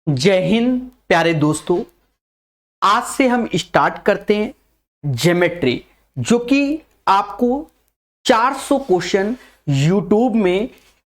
जय हिंद प्यारे दोस्तों। आज से हम स्टार्ट करते हैं ज्योमेट्री, जो कि आपको 400 क्वेश्चन यूट्यूब में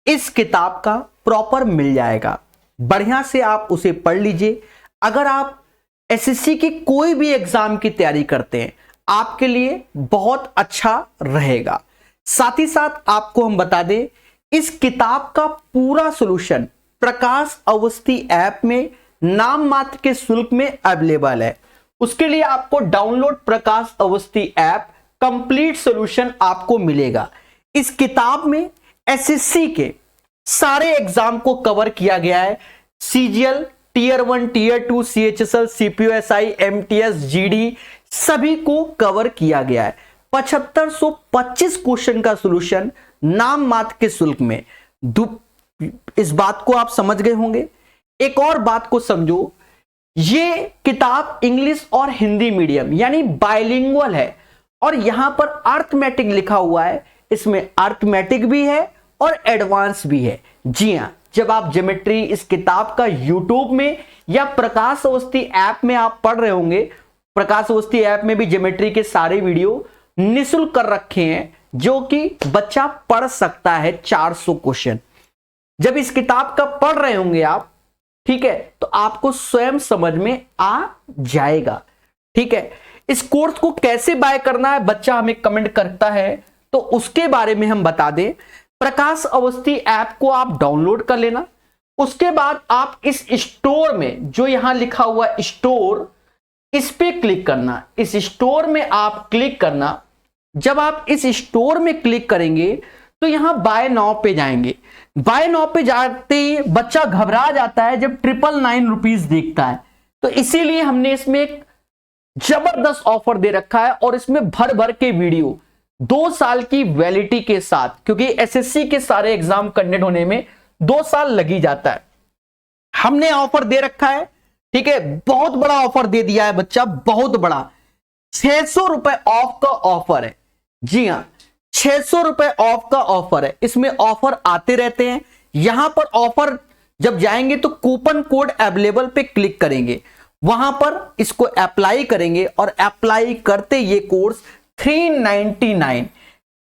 इस किताब का प्रॉपर मिल जाएगा। बढ़िया से आप उसे पढ़ लीजिए। अगर आप एसएससी की कोई भी एग्जाम की तैयारी करते हैं, आपके लिए बहुत अच्छा रहेगा। साथ ही साथ आपको हम बता दें, इस किताब का पूरा सॉल्यूशन प्रकाश अवस्थी ऐप में नाम मात्र के शुल्क में अवेलेबल है। उसके लिए आपको डाउनलोड प्रकाश अवस्थी ऐप कंप्लीट सॉल्यूशन आपको मिलेगा। इस किताब में एसएससी के सारे एग्जाम को कवर किया गया है। CGL, tier 1, tier 2, CHSL, CPO SI, MTS, GD सभी को कवर किया गया है। 7525 क्वेश्चन का सॉल्यूशन नाम मात्र के शुल्क में। इस बात को आप समझ गए होंगे। एक और बात को समझो, ये किताब इंग्लिश और हिंदी मीडियम यानी बाइलिंगुअल है और यहां पर अर्थमेटिक लिखा हुआ है। इसमें अर्थमेटिक भी है और एडवांस भी है। जी हां, जब आप ज्योमेट्री इस किताब का यूट्यूब में या प्रकाश अवस्थी ऐप में आप पढ़ रहे होंगे, प्रकाश अवस्थी ऐप में भी ज्योमेट्री के सारे वीडियो निःशुल्क कर रखे हैं, जो कि बच्चा पढ़ सकता है 400 क्वेश्चन। जब इस किताब का पढ़ रहे होंगे आप, ठीक है, तो आपको स्वयं समझ में आ जाएगा। ठीक है, इस कोर्स को कैसे बाय करना है, बच्चा हमें कमेंट करता है, तो उसके बारे में हम बता दें। प्रकाश अवस्थी ऐप को आप डाउनलोड कर लेना। उसके बाद आप इस स्टोर में, जो यहां लिखा हुआ स्टोर, इस पे क्लिक करना। इस स्टोर में आप क्लिक करना। जब आप इस स्टोर में क्लिक करेंगे तो यहां बाय नाउ पे जाएंगे। बाय नाउ पे जाते ही बच्चा घबरा जाता है जब 999 रुपीज देखता है। तो इसीलिए हमने इसमें एक जबरदस्त ऑफर दे रखा है और इसमें भर भर के वीडियो 2 साल की वैलिडिटी के साथ, क्योंकि एसएससी के सारे एग्जाम कंडक्ट होने में 2 साल लग ही जाता है। हमने ऑफर दे रखा है, ठीक है, बहुत बड़ा ऑफर दे दिया है बच्चा, बहुत बड़ा। 600 रुपए ऑफ का ऑफर है। जी हां, 600 रुपए ऑफ का ऑफर है। इसमें ऑफर आते रहते हैं। यहां पर ऑफर जब जाएंगे तो कूपन कोड अवेलेबल पे क्लिक करेंगे, वहां पर इसको अप्लाई करेंगे और अप्लाई करते ये कोर्स 399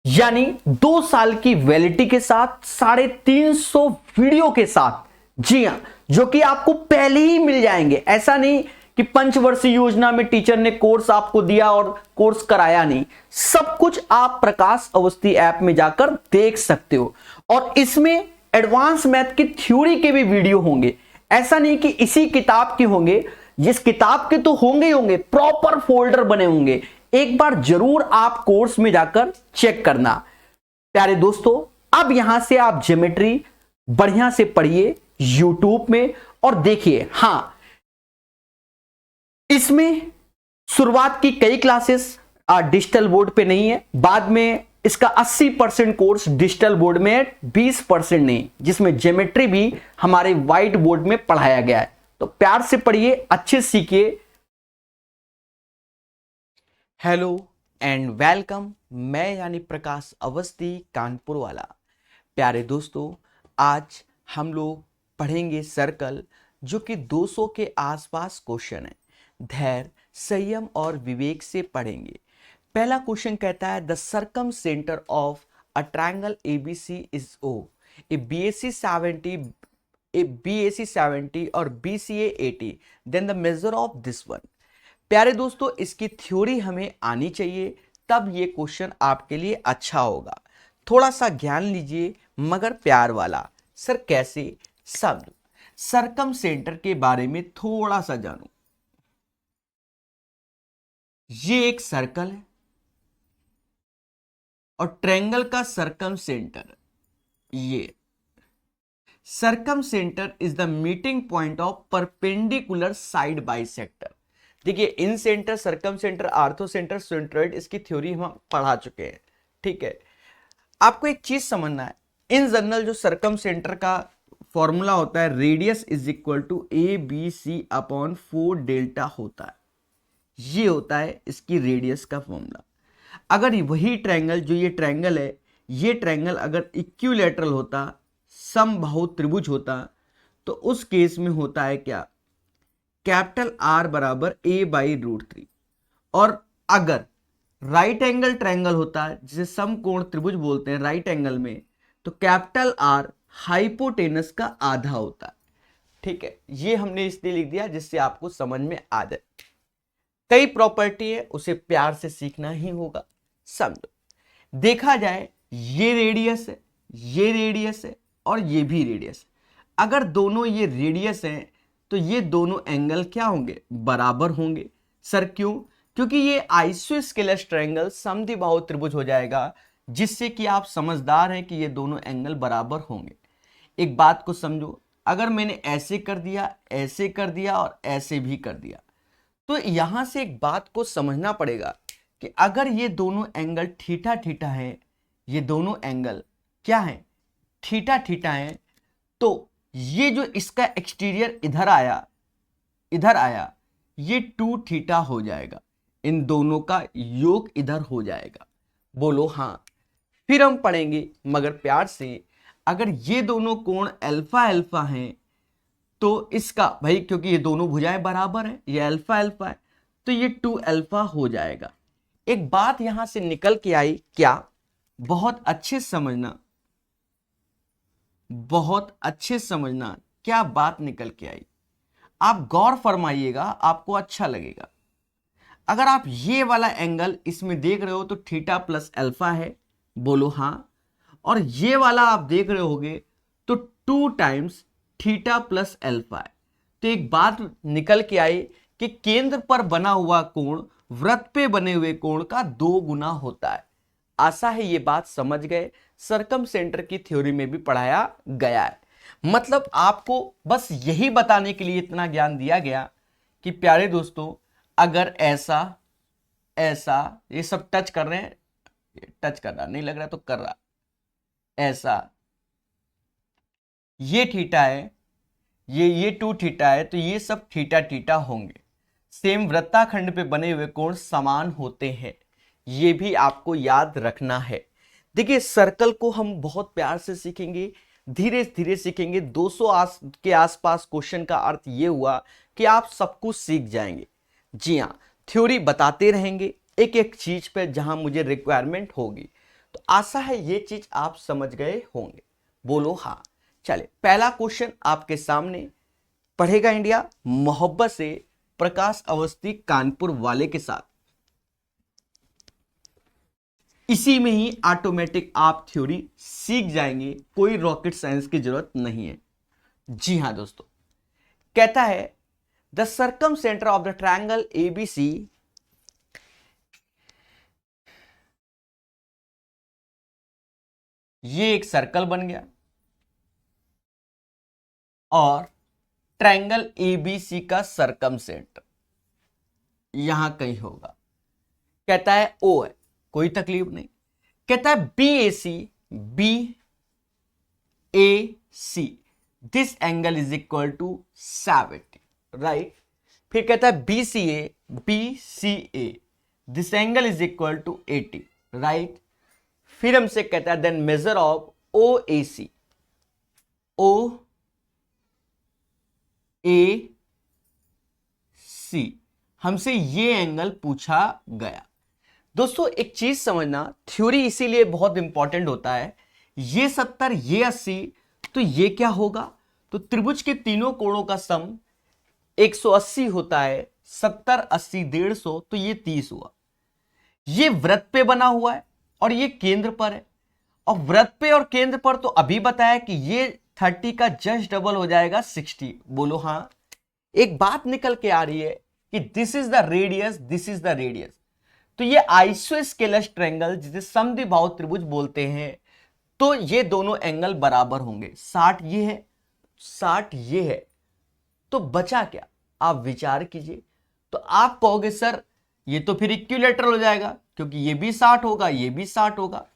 यानी 2 साल की वैलिडिटी के साथ 350 वीडियो के साथ, जी हां, जो कि आपको पहले ही मिल जाएंगे। ऐसा नहीं कि पंचवर्षीय योजना में टीचर ने कोर्स आपको दिया और कोर्स कराया नहीं। सब कुछ आप प्रकाश अवस्थी ऐप में जाकर देख सकते हो। और इसमें एडवांस मैथ की थ्योरी के भी वीडियो होंगे। ऐसा नहीं कि इसी किताब के होंगे, जिस किताब के तो होंगे ही होंगे, प्रॉपर फोल्डर बने होंगे। एक बार जरूर आप कोर्स में जाकर चेक करना। प्यारे दोस्तों, अब यहां से आप ज्योमेट्री बढ़िया से पढ़िए यूट्यूब में और देखिए। हां, इसमें शुरुआत की कई क्लासेस डिजिटल बोर्ड पे नहीं है। बाद में इसका 80% कोर्स डिजिटल बोर्ड में है, 20% नहीं, जिसमें ज्योमेट्री भी हमारे व्हाइट बोर्ड में पढ़ाया गया है। तो प्यार से पढ़िए, अच्छे सीखिए। हेलो एंड वेलकम, मैं यानी प्रकाश अवस्थी कानपुर वाला। प्यारे दोस्तों, आज हम लोग पढ़ेंगे सर्कल, जो कि 200 के आसपास क्वेश्चन है। धैर्य, संयम और विवेक से पढ़ेंगे। पहला क्वेश्चन कहता है, the circumcentre of a triangle ABC is O, a BAC 70 और BCA 80, then the measure of this one. प्यारे दोस्तों, इसकी थ्योरी हमें आनी चाहिए, तब ये क्वेश्चन आपके लिए अच्छा होगा। थोड़ा सा ज्ञान लीजिए, मगर प्यार वाला। सर कैसे? शब्द सर्कम सेंटर के बारे में थोड़ा सा जानू। ये एक सर्कल है और ट्रायंगल का सर्कम सेंटर, ये circumcentre is the meeting point of perpendicular side bisector. देखिए, incentre, circumcentre, orthocentre, centroid, इसकी थ्योरी हम पढ़ा चुके हैं। ठीक है, आपको एक चीज समझना है। इन जनरल जो सर्कम सेंटर का फॉर्मूला होता है, radius is equal to A B C upon 4 delta होता है। ये होता है इसकी रेडियस का फॉर्मूला। अगर वही ट्रायंगल, जो ये ट्रायंगल है, ये ट्रायंगल अगर इक्विलैटरल होता, समबाहु त्रिभुज होता, तो उस केस में होता है क्या, कैपिटल आर बराबर ए बाई √3। और अगर राइट एंगल ट्रायंगल होता है जिसे समकोण त्रिभुज बोलते हैं राइट एंगल में, तो कैपिटल आर हाइपोटेनस का आधा होता है। ठीक है, ये हमने इसलिए लिख दिया जिससे आपको समझ में आ जाए। कई प्रॉपर्टी है, उसे प्यार से सीखना ही होगा। समझो, देखा जाए ये रेडियस है, ये रेडियस है और ये भी रेडियस है। अगर दोनों ये रेडियस हैं तो ये दोनों एंगल क्या होंगे? बराबर होंगे। सर क्यों? क्योंकि ये आइसोस्केलस ट्रायंगल समद्विबाहु त्रिभुज हो जाएगा, जिससे कि आप समझदार हैं कि ये दोनों एंगल बराबर होंगे। एक बात को समझो, अगर मैंने ऐसे कर दिया, ऐसे कर दिया और ऐसे भी कर दिया, तो यहां से एक बात को समझना पड़ेगा कि अगर ये दोनों एंगल थीटा थीटा है, ये दोनों एंगल क्या है? थीटा थीटा है, तो ये जो इसका एक्सटीरियर इधर आया, इधर आया, ये 2 थीटा हो जाएगा। इन दोनों का योग इधर हो जाएगा। बोलो हाँ। फिर हम पढ़ेंगे मगर प्यार से, अगर ये दोनों कोण अल्फा अल्फा हैं तो इसका भाई, क्योंकि ये दोनों भुजाएं बराबर है, ये अल्फा अल्फा है, तो ये 2 अल्फा हो जाएगा। एक बात यहां से निकल के आई क्या? बहुत अच्छे समझना, बहुत अच्छे समझना क्या बात निकल के आई। आप गौर फरमाइएगा, आपको अच्छा लगेगा। अगर आप ये वाला एंगल इसमें देख रहे हो तो थीटा प्लस अल्फा है, बोलो हाँ। और ये वाला आप देख रहे होगे तो 2 टाइम्स थीटा प्लस अल्फा है। तो एक बात निकल के आई कि केंद्र पर बना हुआ कोण वृत्त पे बने हुए कोण का 2 गुना होता है। आशा है ये बात समझ गए। सरकम सेंटर की थ्योरी में भी पढ़ाया गया है। मतलब आपको बस यही बताने के लिए इतना ज्ञान दिया गया कि प्यारे दोस्तों, अगर ऐसा ऐसा ये सब टच कर रहे हैं, टच कर रहा नहीं लग रहा तो कर रहा, ऐसा ये थीटा है, ये 2 थीटा है, तो ये सब थीटा थीटा होंगे। सेम वृत्ताखंड पे बने हुए कोण समान होते हैं, ये भी आपको याद रखना है। देखिए, सर्कल को हम बहुत प्यार से सीखेंगे, धीरे धीरे सीखेंगे। 200 के आसपास क्वेश्चन का अर्थ ये हुआ कि आप सब कुछ सीख जाएंगे। जी हाँ, थ्योरी बताते रहेंगे एक एक चीज पे जहां मुझे रिक्वायरमेंट होगी। तो आशा है ये चीज आप समझ गए होंगे। बोलो हाँ। चले, पहला क्वेश्चन आपके सामने पढ़ेगा इंडिया मोहब्बत से प्रकाश अवस्थी कानपुर वाले के साथ। इसी में ही ऑटोमेटिक आप थ्योरी सीख जाएंगे, कोई रॉकेट साइंस की जरूरत नहीं है। जी हां दोस्तों, कहता है the circumcentre of the triangle ABC ये एक सर्कल बन गया और ट्रायंगल एबीसी का सर्कम सेंटर यहां कहीं होगा। कहता है ओ है, कोई तकलीफ नहीं। कहता है B A C this angle is equal to 70, right. फिर कहता है B C A this angle is equal to 80, right. फिर हमसे कहता है then measure of O A C, हमसे ये एंगल पूछा गया। दोस्तों एक चीज समझना, थ्योरी इसीलिए बहुत इंपॉर्टेंट होता है। ये 70, ये 80, तो ये क्या होगा? तो त्रिभुज के तीनों कोणों का सम 180 होता है। 70, 80, 150, तो ये 30 हुआ। ये वृत्त पे बना हुआ है और ये केंद्र पर है। और वृत्त पे और केंद्र पर तो अभी बताया कि ये 30 का जस्ट डबल हो जाएगा 60। बोलो हाँ। एक बात निकल के आ रही है कि this is the radius, this is the radius. तो ये आइसोस्केलस ट्रायंगल जिसे समद्विबाहु त्रिभुज बोलते हैं, तो ये दोनों एंगल बराबर होंगे। 60 ये है, 60 ये है, तो बचा क्या? आप विचार कीजिए। तो आप कहोगे सर ये तो फिर इक्विलैटरल हो जाएगा, क्योंकि ये भी 60 होगा, ये भी 60 होगा।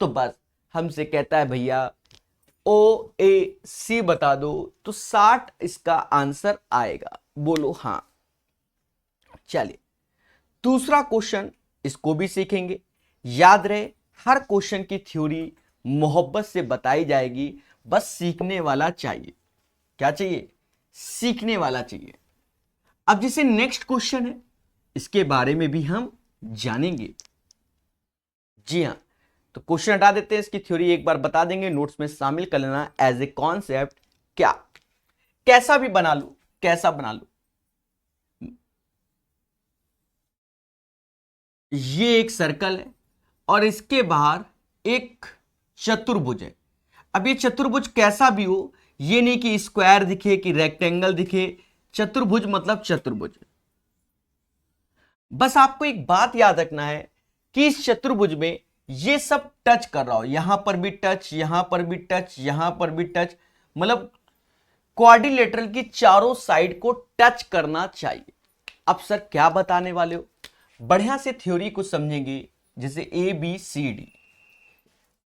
तो बस हमसे कहता है भैया ओ ए सी बता दो, तो 60 इसका आंसर आएगा। बोलो हाँ। चलिए दूसरा क्वेश्चन, इसको भी सीखेंगे। याद रहे, हर क्वेश्चन की थ्योरी मोहब्बत से बताई जाएगी, बस सीखने वाला चाहिए। क्या चाहिए? सीखने वाला चाहिए। अब जैसे नेक्स्ट क्वेश्चन है, इसके बारे में भी हम जानेंगे। जी हाँ, तो क्वेश्चन हटा देते हैं, इसकी थ्योरी एक बार बता देंगे, नोट्स में शामिल कर लेना एज ए कॉन्सेप्ट। क्या कैसा भी बना लो, कैसा बना लो, ये एक सर्कल है और इसके बाहर एक चतुर्भुज है। अब ये चतुर्भुज कैसा भी हो, ये नहीं कि स्क्वायर दिखे कि रेक्टेंगल दिखे, चतुर्भुज मतलब चतुर्भुज। बस आपको एक बात याद रखना है कि इस चतुर्भुज में ये सब टच कर रहा हो, यहां पर भी टच, यहां पर भी टच, यहां पर भी टच, मतलब क्वाड्रिलेटरल की चारों साइड को टच करना चाहिए। अब सर क्या बताने वाले हो, बढ़िया से थ्योरी को समझेंगे, जैसे ए बी सी डी।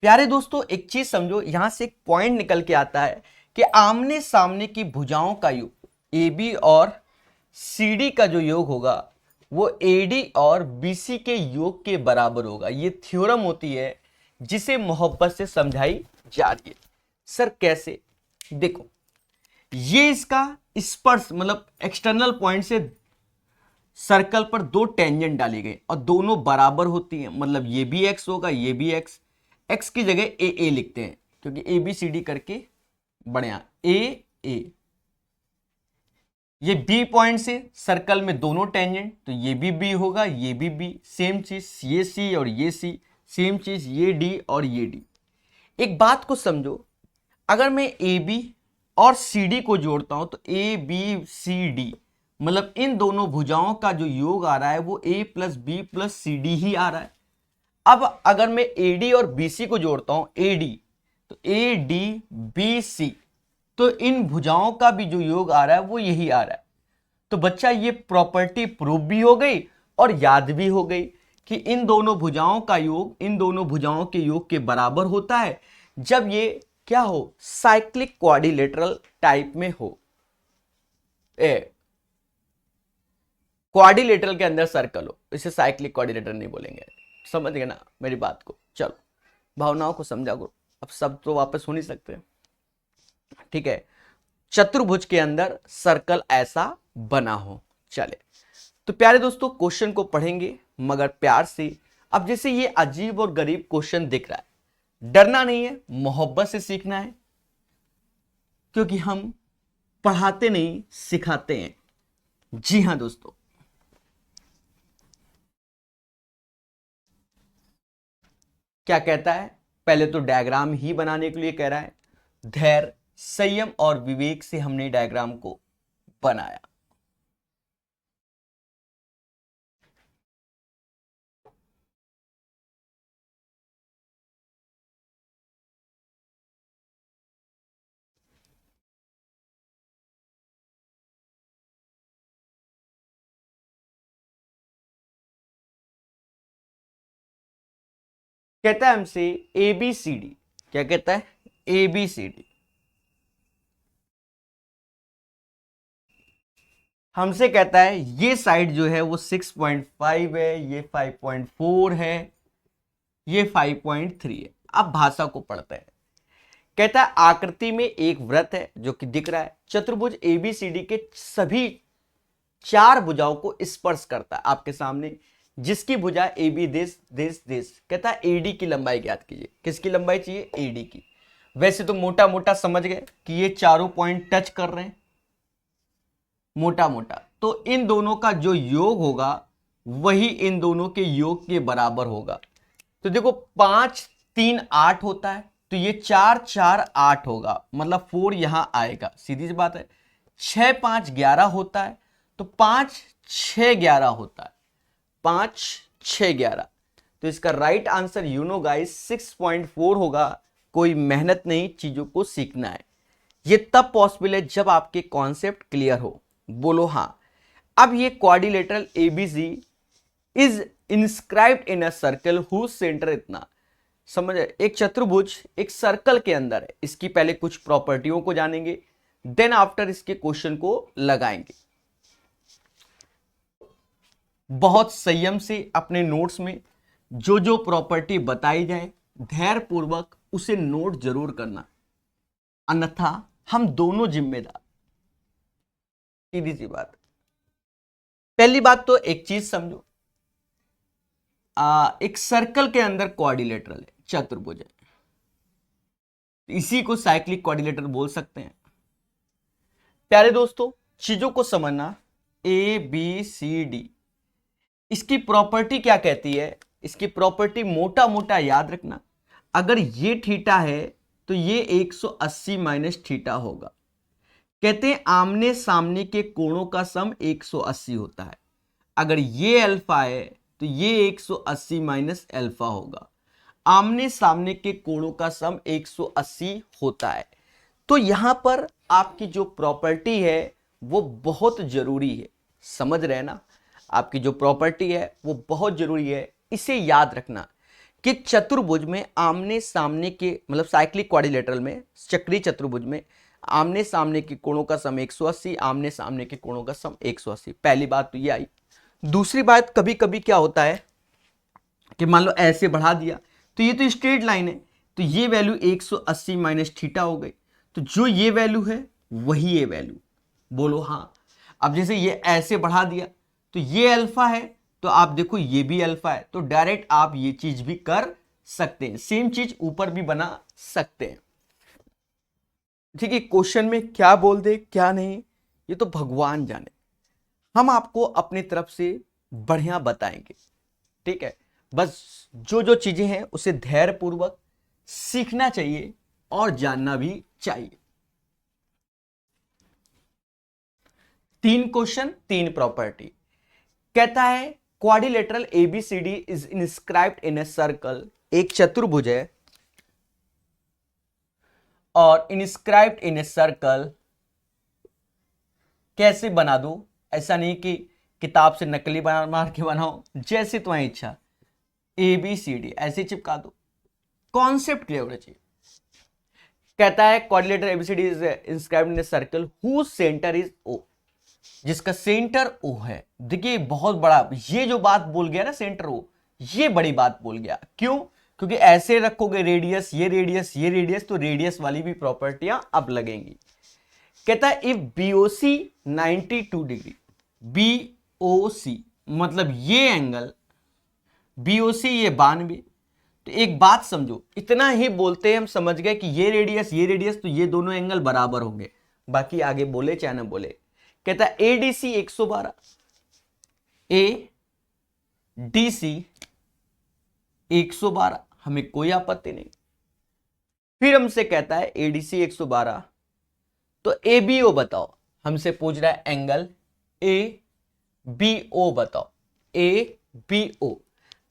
प्यारे दोस्तों एक चीज समझो, यहां से एक पॉइंट निकल के आता है कि आमने सामने की भुजाओं का योग ए बी और सी डी का जो योग होगा वो ए डी और बी सी के योग के बराबर होगा। ये थ्योरम होती है जिसे मोहब्बत से समझाई जा रही है। सर कैसे, देखो ये इसका स्पर्श मतलब एक्सटर्नल पॉइंट से सर्कल पर दो टेंजेंट डाली गई और दोनों बराबर होती हैं, मतलब ये भी एक्स होगा, ये भी एक्स। एक्स की जगह ए लिखते हैं क्योंकि ए बी सी डी करके बढ़िया ए। ये बी पॉइंट से सर्कल में दोनों टेंजेंट, तो ये भी बी होगा, ये भी बी, सेम चीज ये सी और ये सी, सेम चीज ये डी और ये डी। एक बात को समझो, अगर मैं ए बी और सी डी को जोड़ता हूं तो ए बी सी डी मतलब इन दोनों भुजाओं का जो योग आ रहा है वो A plus B plus C D ही आ रहा है। अब अगर मैं ए डी और बी सी को जोड़ता हूं ए डी, तो ए डी बी सी, तो इन भुजाओं का भी जो योग आ रहा है वो यही आ रहा है। तो बच्चा ये प्रॉपर्टी प्रूव भी हो गई और याद भी हो गई कि इन दोनों भुजाओं का योग इन दोनों भुजाओं के योग के बराबर होता है जब ये क्या हो, साइक्लिक क्वाड्रिलेटरल टाइप में हो। क्वाड्रिलेटरल के अंदर सर्कल हो, इसे साइक्लिक क्वाड्रिलेटरल नहीं बोलेंगे। समझ गए ना मेरी बात को, चलो भावनाओं को समझा करो, अब सब तो वापस हो नहीं सकते, ठीक है। चतुर्भुज के अंदर सर्कल ऐसा बना हो। चले तो प्यारे दोस्तों क्वेश्चन को पढ़ेंगे मगर प्यार से। अब जैसे ये अजीब और गरीब क्वेश्चन दिख रहा है, डरना नहीं है, मोहब्बत से सीखना है, क्योंकि हम पढ़ाते नहीं सिखाते हैं। जी हां दोस्तों, क्या कहता है, पहले तो डायग्राम ही बनाने के लिए कह रहा है, धैर्य संयम और विवेक से हमने डायग्राम को बनाया। कहता है हमसे ए बी सी डी, क्या कहता है, ए बी सी डी। हमसे कहता है ये साइड जो है वो 6.5 है, ये 5.4 है, ये 5.3 है। अब भाषा को पढ़ते हैं। कहता है आकृति में एक वृत्त है जो कि दिख रहा है, चतुर्भुज एबीसीडी के सभी चार भुजाओं को स्पर्श करता है आपके सामने, जिसकी भुजा ए बी देश देश देश। कहता है एडी की लंबाई ज्ञात कीजिए। किसकी लंबाई चाहिए, एडी की। वैसे तो मोटा मोटा समझ गए कि ये चारों पॉइंट टच कर रहे हैं, मोटा मोटा, तो इन दोनों का जो योग होगा वही इन दोनों के योग के बराबर होगा। तो देखो 5 3 8 होता है, तो ये 4 4 8 होगा, मतलब 4 यहां आएगा, सीधी सी बात है। 6 5 11 होता है, तो 5 6 11 होता है, 5 6 11। तो इसका right answer you know guys 6.4 होगा। कोई मेहनत नहीं, चीजों को सीखना है। ये तब पॉसिबल है जब आपके कॉन्सेप्ट क्लियर हो। बोलो हाँ। अब ये quadrilateral ABC is inscribed in a circle whose centre, इतना समझ, एक चतुर्भुज एक सर्कल के अंदर है। इसकी पहले कुछ प्रॉपर्टियों को जानेंगे, देन आफ्टर इसके क्वेश्चन को लगाएंगे। बहुत संयम से अपने नोट्स में जो जो प्रॉपर्टी बताई जाए धैर्य पूर्वक उसे नोट जरूर करना, अन्यथा हम दोनों जिम्मेदार। सीधी सी बात। पहली बात तो एक चीज समझो, एक सर्कल के अंदर क्वाड्रिलेटरल है, चतुर्भुज है, इसी को साइक्लिक क्वाड्रिलेटरल बोल सकते हैं। प्यारे दोस्तों, चीजों को समझना, ए बी सी डी, इसकी प्रॉपर्टी क्या कहती है? इसकी प्रॉपर्टी मोटा मोटा याद रखना, अगर ये थीटा है तो ये 180 माइनस थीटा होगा। कहते हैं आमने सामने के कोणों का सम 180 होता है। अगर ये अल्फा है तो ये 180 माइनस अल्फा होगा। आमने सामने के कोणों का सम 180 होता है। तो यहां पर आपकी जो प्रॉपर्टी है वो बहुत जरूरी है, समझ रहे हैं ना? आपकी जो प्रॉपर्टी है वो बहुत जरूरी है, इसे याद रखना कि चतुर्भुज में आमने सामने के, मतलब साइक्लिक क्वाड्रिलेटरल में, चक्रीय चतुर्भुज में आमने सामने के कोणों का सम 180, आमने सामने के कोणों का सम 180। पहली बात तो ये आई। दूसरी बात, कभी कभी क्या होता है कि मान लो ऐसे बढ़ा दिया तो ये तो स्ट्रेट लाइन है, तो ये वैल्यू 180 माइनस थीटा हो गई, तो जो ये वैल्यू है वही ये वैल्यू, बोलो हाँ। अब जैसे ये ऐसे बढ़ा दिया तो ये अल्फा है, तो आप देखो ये भी अल्फा है, तो डायरेक्ट आप ये चीज भी कर सकते हैं, सेम चीज ऊपर भी बना सकते हैं। ठीक है, क्वेश्चन में क्या बोल दे क्या नहीं ये तो भगवान जाने, हम आपको अपनी तरफ से बढ़िया बताएंगे। ठीक है, बस जो जो चीजें हैं उसे धैर्य पूर्वक सीखना चाहिए और जानना भी चाहिए। 3 क्वेश्चन 3 प्रॉपर्टी। कहता है quadrilateral ABCD is inscribed in a circle, एक चतुर्भुज है और इंस्क्राइब्ड इन ए सर्कल, कैसे बना दूं? ऐसा नहीं कि किताब से नकली बना मार के बनाओ, जैसे तुम्हारी इच्छा, ए बी सी डी ऐसे चिपका दो, कॉन्सेप्ट क्लियर होना चाहिए। कहता है quadrilateral ABCD is inscribed in a circle whose centre is O, जिसका सेंटर ओ है। देखिए बहुत बड़ा, ये जो बात बोल गया ना सेंटर ओ, ये बड़ी बात बोल गया। क्यों? क्योंकि ऐसे रखोगे रेडियस, ये रेडियस, ये रेडियस, तो रेडियस वाली भी प्रॉपर्टियां अब लगेंगी। कहता है इफ बीओसी 92 डिग्री, बीओसी मतलब ये एंगल, बीओसी ये 92, तो एक बात समझो, इतना ही बोलते हम समझ गए कि ये रेडियस, तो ये दोनों एंगल बराबर होंगे, बाकी आगे बोले चाहे ना बोले। कहता है एडीसी 112, ए डी सी 112, हमें कोई आपत्ति नहीं। फिर हमसे कहता है एडीसी 112, तो ए बी ओ बताओ, हमसे पूछ रहा है एंगल ए बी ओ बताओ, ए बी ओ।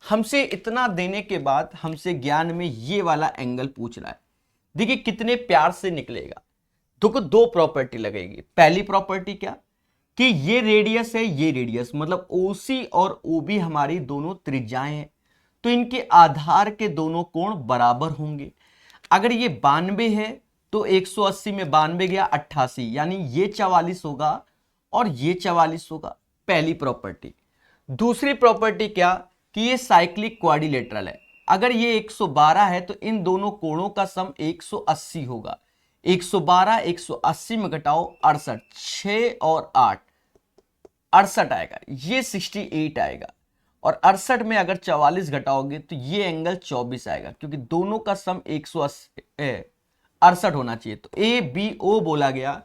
हमसे इतना देने के बाद हमसे ज्ञान में ये वाला एंगल पूछ रहा है। देखिए कितने प्यार से निकलेगा। देखो दो प्रॉपर्टी लगेगी। पहली प्रॉपर्टी क्या कि ये रेडियस है, ये रेडियस, मतलब ओसी और ओबी हमारी दोनों त्रिज्याएं हैं, तो इनके आधार के दोनों कोण बराबर होंगे। अगर ये 92 है तो 180 में 92 गया 88, यानी ये 44 होगा और ये 44 होगा। पहली प्रॉपर्टी। दूसरी प्रॉपर्टी क्या कि ये साइक्लिक क्वाड्रिलेटरल है। अगर ये 112 है तो इन दोनों कोणों का सम 180 होगा। 112 180 में घटाओ 68, 6 और 8 68 आएगा, ये 68 आएगा, और 68 में अगर 44 घटाओगे तो ये एंगल 24 आएगा, क्योंकि दोनों का सम 168 होना चाहिए। तो ए बी ओ बोला गया।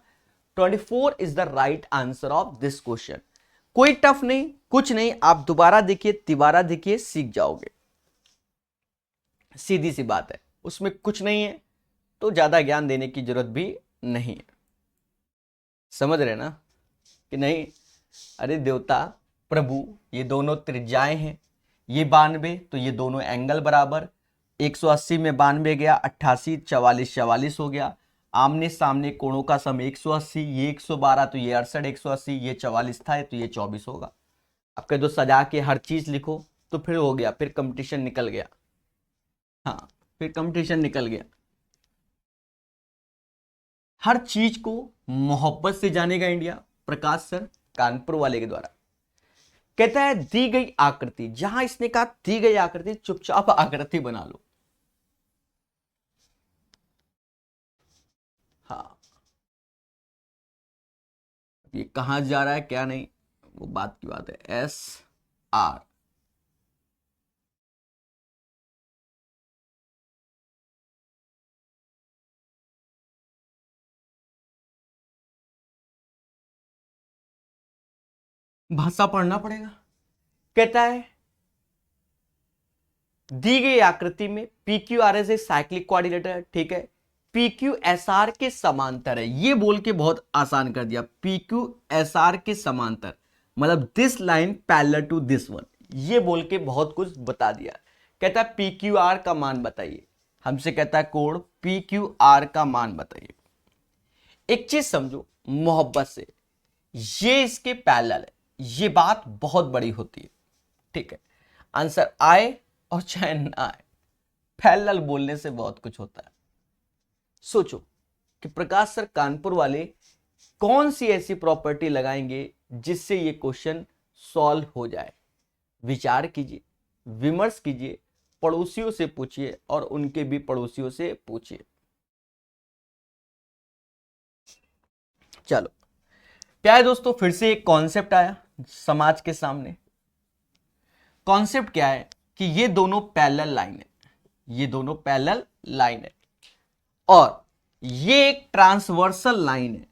24 is the right answer of this question. कोई टफ नहीं, कुछ नहीं, आप दोबारा देखिए, तिबारा देखिए, सीख जाओगे। सीधी सी बात है, उसमें कुछ नहीं है, तो ज्यादा ज्ञान देने की जरूरत भी नहीं है। समझ रहे ना कि नहीं? अरे देवता प्रभु, ये दोनों त्रिज्याएं हैं, ये 92, तो ये दोनों एंगल बराबर, 180 में 92 गया 88, 44 44 हो गया। आमने सामने कोणों का सम 180, ये 112, तो ये 68, 180, ये 44 था तो ये 24 होगा। अब कह दो सजा के हर चीज लिखो तो फिर हो गया, फिर कंपटीशन निकल गया। हाँ, फिर कंपटीशन निकल गया। हर चीज को मोहब्बत से जानेगा इंडिया, प्रकाश सर कानपुर वाले के द्वारा। कहता है दी गई आकृति, जहां इसने कहा दी गई आकृति, चुपचाप आकृति बना लो। हाँ, ये कहां जा रहा है क्या नहीं, वो बात की बात है, एस आर। भाषा पढ़ना पड़ेगा। कहता है दी गई आकृति में पी क्यू आर एस एक साइक्लिक कोऑर्डिनेटर है, ठीक है, पी क्यू एस आर के समांतर है। ये बोल के बहुत आसान कर दिया, पी क्यू एस आर के समांतर मतलब this line parallel to this one, ये बोल के बहुत कुछ बता दिया। कहता है पी क्यू आर का मान बताइए, हमसे कहता है कोण पी क्यू आर का मान बताइए। एक चीज समझो मोहब्बत से, ये इसके पैरेलल है, ये बात बहुत बड़ी होती है, ठीक है। आंसर आए और चाहे ना आए, पैरेलल बोलने से बहुत कुछ होता है। सोचो कि प्रकाश सर कानपुर वाले कौन सी ऐसी प्रॉपर्टी लगाएंगे जिससे ये क्वेश्चन सॉल्व हो जाए। विचार कीजिए, विमर्श कीजिए, पड़ोसियों से पूछिए और उनके भी पड़ोसियों से पूछिए। चलो प्यारे दोस्तों, फिर से एक कॉन्सेप्ट आया समाज के सामने। कॉन्सेप्ट क्या है कि ये दोनों पैरेलल लाइन है, ये दोनों पैरेलल लाइन है और ये एक ट्रांसवर्सल लाइन है।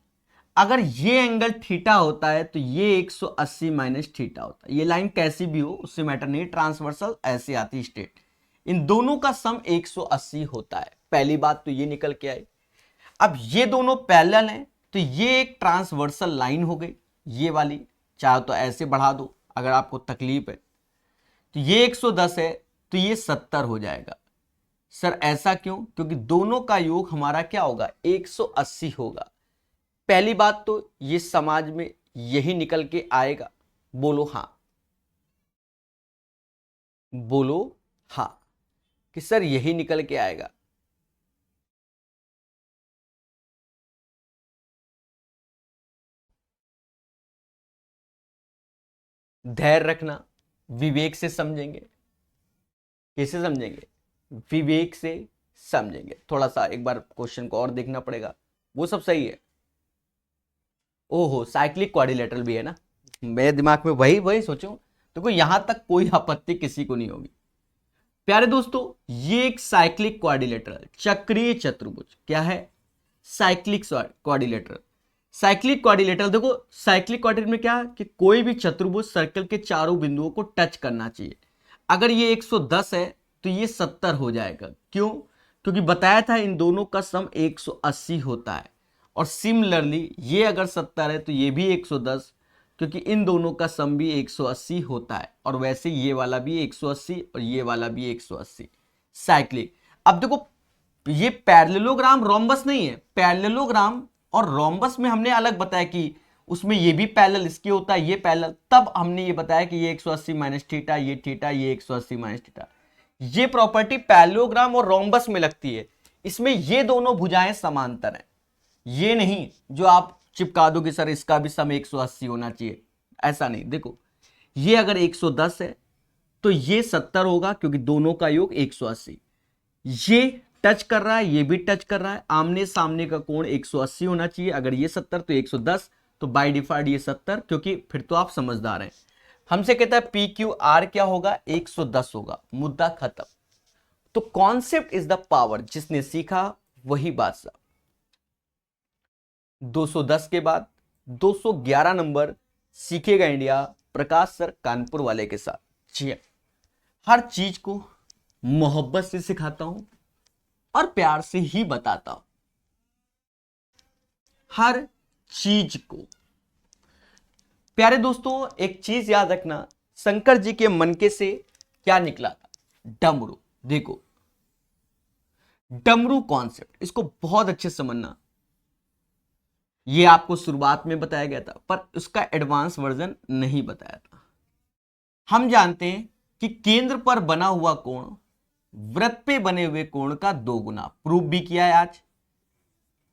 अगर ये एंगल थीटा होता है तो ये 180 माइनस थीटा होता है। ये लाइन कैसी भी हो उससे मैटर नहीं, ट्रांसवर्सल ऐसे आती स्टेट। इन दोनों का सम 180 होता है। पहली बात तो ये निकल के आई। अब ये दोनों पैरेलल हैं तो ये एक ट्रांसवर्सल लाइन हो गई, ये वाली। चाहे तो ऐसे बढ़ा दो अगर आपको तकलीफ है। तो ये 110 है तो ये 70 हो जाएगा। सर ऐसा क्यों? क्योंकि दोनों का योग हमारा क्या होगा, 180 होगा। पहली बात तो ये समाज में यही निकल के आएगा। बोलो हाँ, बोलो हाँ कि सर यही निकल के आएगा। धैर्य रखना, विवेक से समझेंगे। कैसे समझेंगे? विवेक से समझेंगे। थोड़ा सा एक बार क्वेश्चन को और देखना पड़ेगा, वो सब सही है। ओहो, साइक्लिक क्वाड्रिलेटरल भी है ना, मेरे दिमाग में वही सोचूं तो कोई यहां तक कोई आपत्ति किसी को नहीं होगी। प्यारे दोस्तों, ये एक साइक्लिक क्वाड्रिलेटरल चक्रीय चतुर्भुज क्या है, साइक्लिक क्वाड्रिलेटरल। साइक्लिक क्वाड्रिलेटरल देखो, साइक्लिक क्वाड्रिलेटरल में क्या कि कोई भी चतुर्भुज सर्कल के चारों बिंदुओं को टच करना चाहिए। अगर ये 110 है तो ये 70 हो जाएगा। क्यों? क्योंकि बताया था इन दोनों का सम 180 होता है। और सिमिलरली ये अगर 70 है तो ये भी 110, क्योंकि इन दोनों का सम भी 180 होता है। और वैसे ये वाला भी 180 और ये वाला भी 180 साइक्लिक। अब देखो, ये पैरेललोग्राम रोम्बस नहीं है। पैरेललोग्राम और रोम्बस में हमने अलग बताया कि उसमें ये भी पैरेलल इसके होता है, ये पैरेलल। तब हमने ये बताया कि ये 180 माइनस थीटा, ये 180 माइनस थीटा। ये प्रॉपर्टी पैरेललोग्राम और रोम्बस में लगती है। इसमें ये दोनों भुजाएं समांतर हैं। ये नहीं जो आप चिपका दो कि सर इसका भी सम 180 होना चाहिए, ऐसा नहीं। देखो, ये अगर 110 है तो ये 70 होगा क्योंकि दोनों का योग 180। ये टच कर रहा है, ये भी टच कर रहा है, आमने सामने का कोण 180 होना चाहिए। अगर ये 70 तो 110, तो बाय डिफॉल्ट ये 70, क्योंकि फिर तो आप समझदार हैं। हमसे कहता है पी क्यू आर क्या होगा, 110 होगा, मुद्दा खत्म। तो कॉन्सेप्ट इज द पावर, जिसने सीखा वही बादशाह। 210 के बाद 211 नंबर सीखेगा इंडिया प्रकाश सर कानपुर वाले के साथ। जी, हर चीज को मोहब्बत से सिखाता हूं और प्यार से ही बताता हूं, हर चीज को। प्यारे दोस्तों, एक चीज याद रखना, शंकर जी के मनके से क्या निकला था, डमरू। देखो, डमरू कॉन्सेप्ट, इसको बहुत अच्छे से समझना। ये आपको शुरुआत में बताया गया था पर उसका एडवांस वर्जन नहीं बताया था। हम जानते हैं कि केंद्र पर बना हुआ कोण वृत्त पे बने हुए कोण का 2 गुना, प्रूफ भी किया है आज,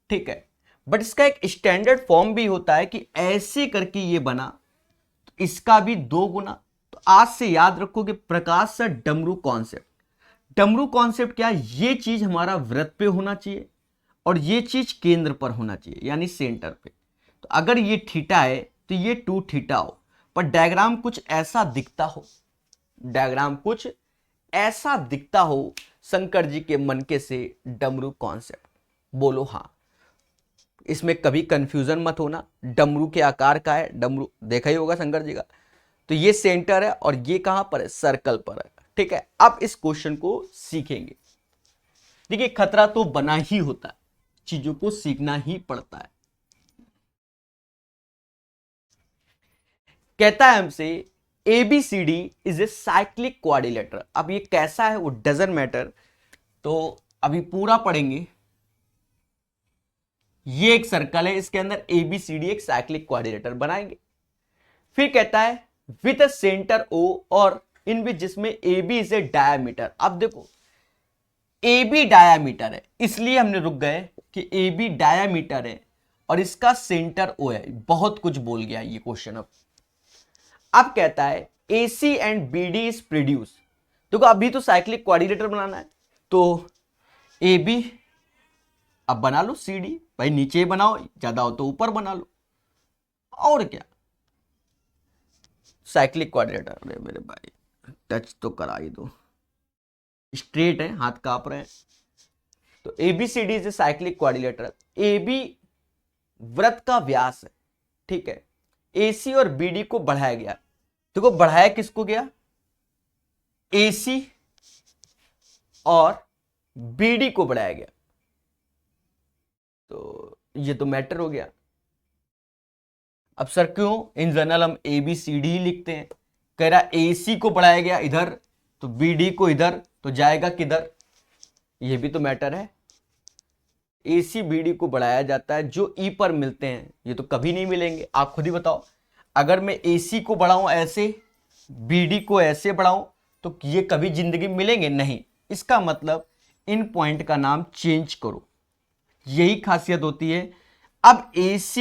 ठीक है। बट इसका एक स्टैंडर्ड फॉर्म भी होता है कि ऐसे करके ये बना तो इसका भी 2 गुना। तो आज से याद रखो कि प्रकाश सर डमरू कॉन्सेप्ट। डमरू कॉन्सेप्ट क्या है, ये चीज हमारा वृत्त पे होना चाहिए और ये चीज केंद्र पर होना चाहिए, यानी सेंटर पे। तो अगर ये थीटा है तो ये 2 थीटा हो, पर डायग्राम कुछ ऐसा दिखता हो, डायग्राम कुछ ऐसा दिखता हो शंकर जी के मनके से डमरू कॉन्सेप्ट। बोलो हाँ। इसमें कभी कंफ्यूजन मत होना, डमरू के आकार का है, डमरू देखा ही होगा शंकर जी का, तो ये सेंटर है और ये कहां पर है, सर्कल पर है। ठीक है, अब इस क्वेश्चन को सीखेंगे। देखिए खतरा तो बना ही होता है, चीजों को सीखना ही पड़ता है। कहता है हमसे ABCD is a cyclic quadrilateral. अब ये कैसा है वो डजंट मैटर, तो अभी पूरा पढ़ेंगे। ये एक सर्कल है, इसके अंदर ABCD एक साइक्लिक क्वाड्रिलेटरल बनाएंगे। फिर कहता है विथ अ सेंटर O और इन विच जिसमें AB इज ए डायामीटर। अब देखो AB डायामीटर है, इसलिए हमने रुक गए कि AB डायामीटर है और इसका सेंटर O है। बहुत कुछ बोल गया ये क्वेश्चन। अब कहता है AC and BD is produce. देखो अभी तो साइक्लिक क्वाड्रिलेटरल बनाना है, तो AB अब बना लो CD, भाई नीचे बनाओ, ज्यादा हो तो ऊपर बना लो, और क्या। साइक्लिक क्वाड्रिलेटरल, अरे मेरे भाई टच तो करा ही दो, स्ट्रेट है, हाथ कांप रहे हैं। तो ABCD is a cyclic quadrilateral. AB वृत्त का व्यास है, ठीक है। AC और BD को बढ़ाया गया। देखो बढ़ाया किसको गया, AC और BD को बढ़ाया गया, तो ये तो मैटर हो गया। अब सर क्यों, इन जनरल हम ABCD ही लिखते हैं। कह रहा AC को बढ़ाया गया इधर, तो BD को इधर, तो जाएगा किधर, ये भी तो मैटर है। AC BD को बढ़ाया जाता है, जो E पर मिलते हैं ये तो कभी नहीं मिलेंगे। आप खुद ही बताओ, अगर मैं AC को बढ़ाऊं ऐसे, BD को ऐसे बढ़ाऊं, तो ये कभी जिंदगी मिलेंगे नहीं। इसका मतलब इन पॉइंट का नाम चेंज करो, यही खासियत होती है। अब AC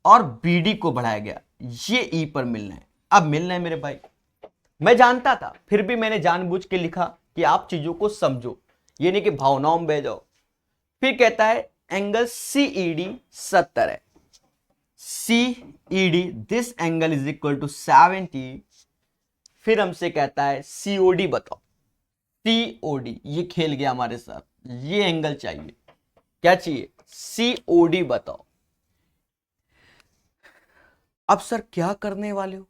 और BD को बढ़ाया गया, ये E पर मिलना है। अब मिलना है मेरे भाई, मैं जानता था फिर भी मैंने जानबूझ के लिखा कि आप चीजों को समझो, ये नहीं कि भावनाओं में बह जाओ। फिर कहता है एंगल CED 70 है। CED this angle is equal to 70। फिर हमसे कहता है COD बताओ। COD ये खेल गया हमारे साथ, ये एंगल चाहिए, क्या चाहिए, COD बताओ। अब सर क्या करने वाले हो,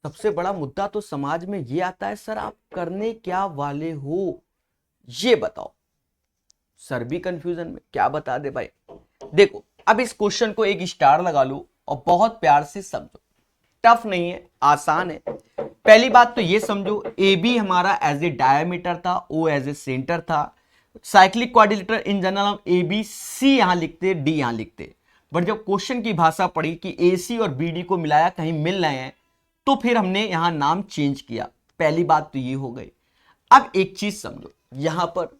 सबसे बड़ा मुद्दा तो समाज में ये आता है, सर आप करने क्या वाले हो ये बताओ। सर भी कंफ्यूजन में, क्या बता दे भाई। देखो अब इस क्वेश्चन को एक स्टार लगा लो और बहुत प्यार से समझो, टफ नहीं है, आसान है। पहली बात तो ये समझो, AB हमारा एज ए डायमीटर था, O एज ए सेंटर था। साइक्लिक क्वाड्रिलेटरल इन जनरल हम ABC यहां लिखते, D यहां लिखते, बट जब क्वेश्चन की भाषा पड़ी कि AC और BD को मिलाया कहीं मिल रहे हैं, तो फिर हमने यहां नाम चेंज किया। पहली बात तो ये हो गई। अब एक चीज समझो, यहां पर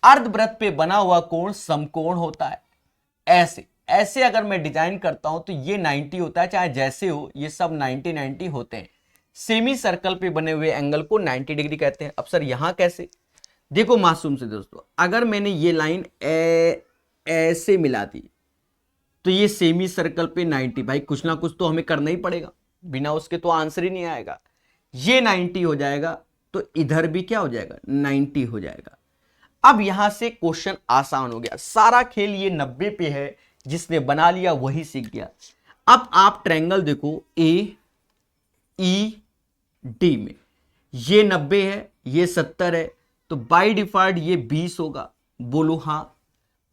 अर्धवृत्त पे बना हुआ कोण समकोण होता है। ऐसे ऐसे अगर मैं डिजाइन करता हूं तो ये 90 होता है, चाहे जैसे हो, ये सब 90 होते हैं। सेमी सर्कल पे बने हुए एंगल को 90 डिग्री कहते हैं। अब सर यहां कैसे, देखो मासूम से दोस्तों, अगर मैंने ये लाइन ऐसे मिला दी तो ये सेमी सर्कल पे 90, भाई कुछ ना कुछ तो हमें करना ही पड़ेगा, बिना उसके तो आंसर ही नहीं आएगा। ये 90 हो जाएगा, तो इधर भी क्या हो जाएगा, 90 हो जाएगा। अब यहां से क्वेश्चन आसान हो गया, सारा खेल ये 90 पे है, जिसने बना लिया वही सीख गया। अब आप ट्रायंगल देखो AED में, ये 90 है, ये 70 है, तो बाय डिफॉल्ट ये 20 होगा। बोलो हाँ,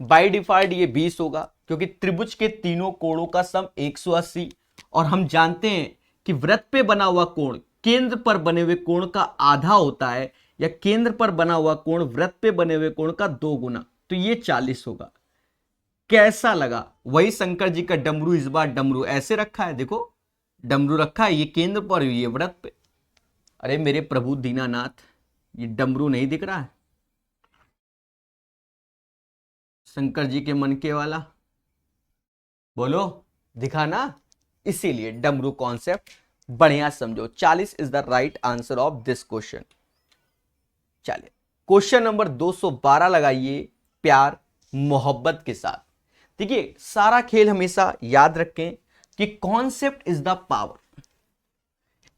बाय डिफॉल्ट ये 20 होगा, क्योंकि त्रिभुज के तीनों कोणों का सम 180, और हम जानते हैं कि वृत्त पे बना हुआ कोण केंद्र पर बने हुए कोण का आधा होता है, या केंद्र पर बना हुआ कोण वृत्त पे बने हुए कोण का 2 गुना, तो ये 40 होगा। कैसा लगा, वही शंकर जी का डमरू, इस बार डमरू ऐसे रखा है, देखो डमरू रखा है, ये केंद्र पर, ये वृत्त पे। अरे मेरे प्रभु दीनानाथ, ये डमरू नहीं दिख रहा है शंकर जी के मन के वाला, बोलो दिखा ना, इसीलिए डमरू कॉन्सेप्ट बढ़िया समझो। 40 is the right answer of this question. चलिए क्वेश्चन नंबर 212 लगाइए, प्यार मोहब्बत के साथ। देखिए सारा खेल हमेशा याद रखें, कि कॉन्सेप्ट इज द पावर।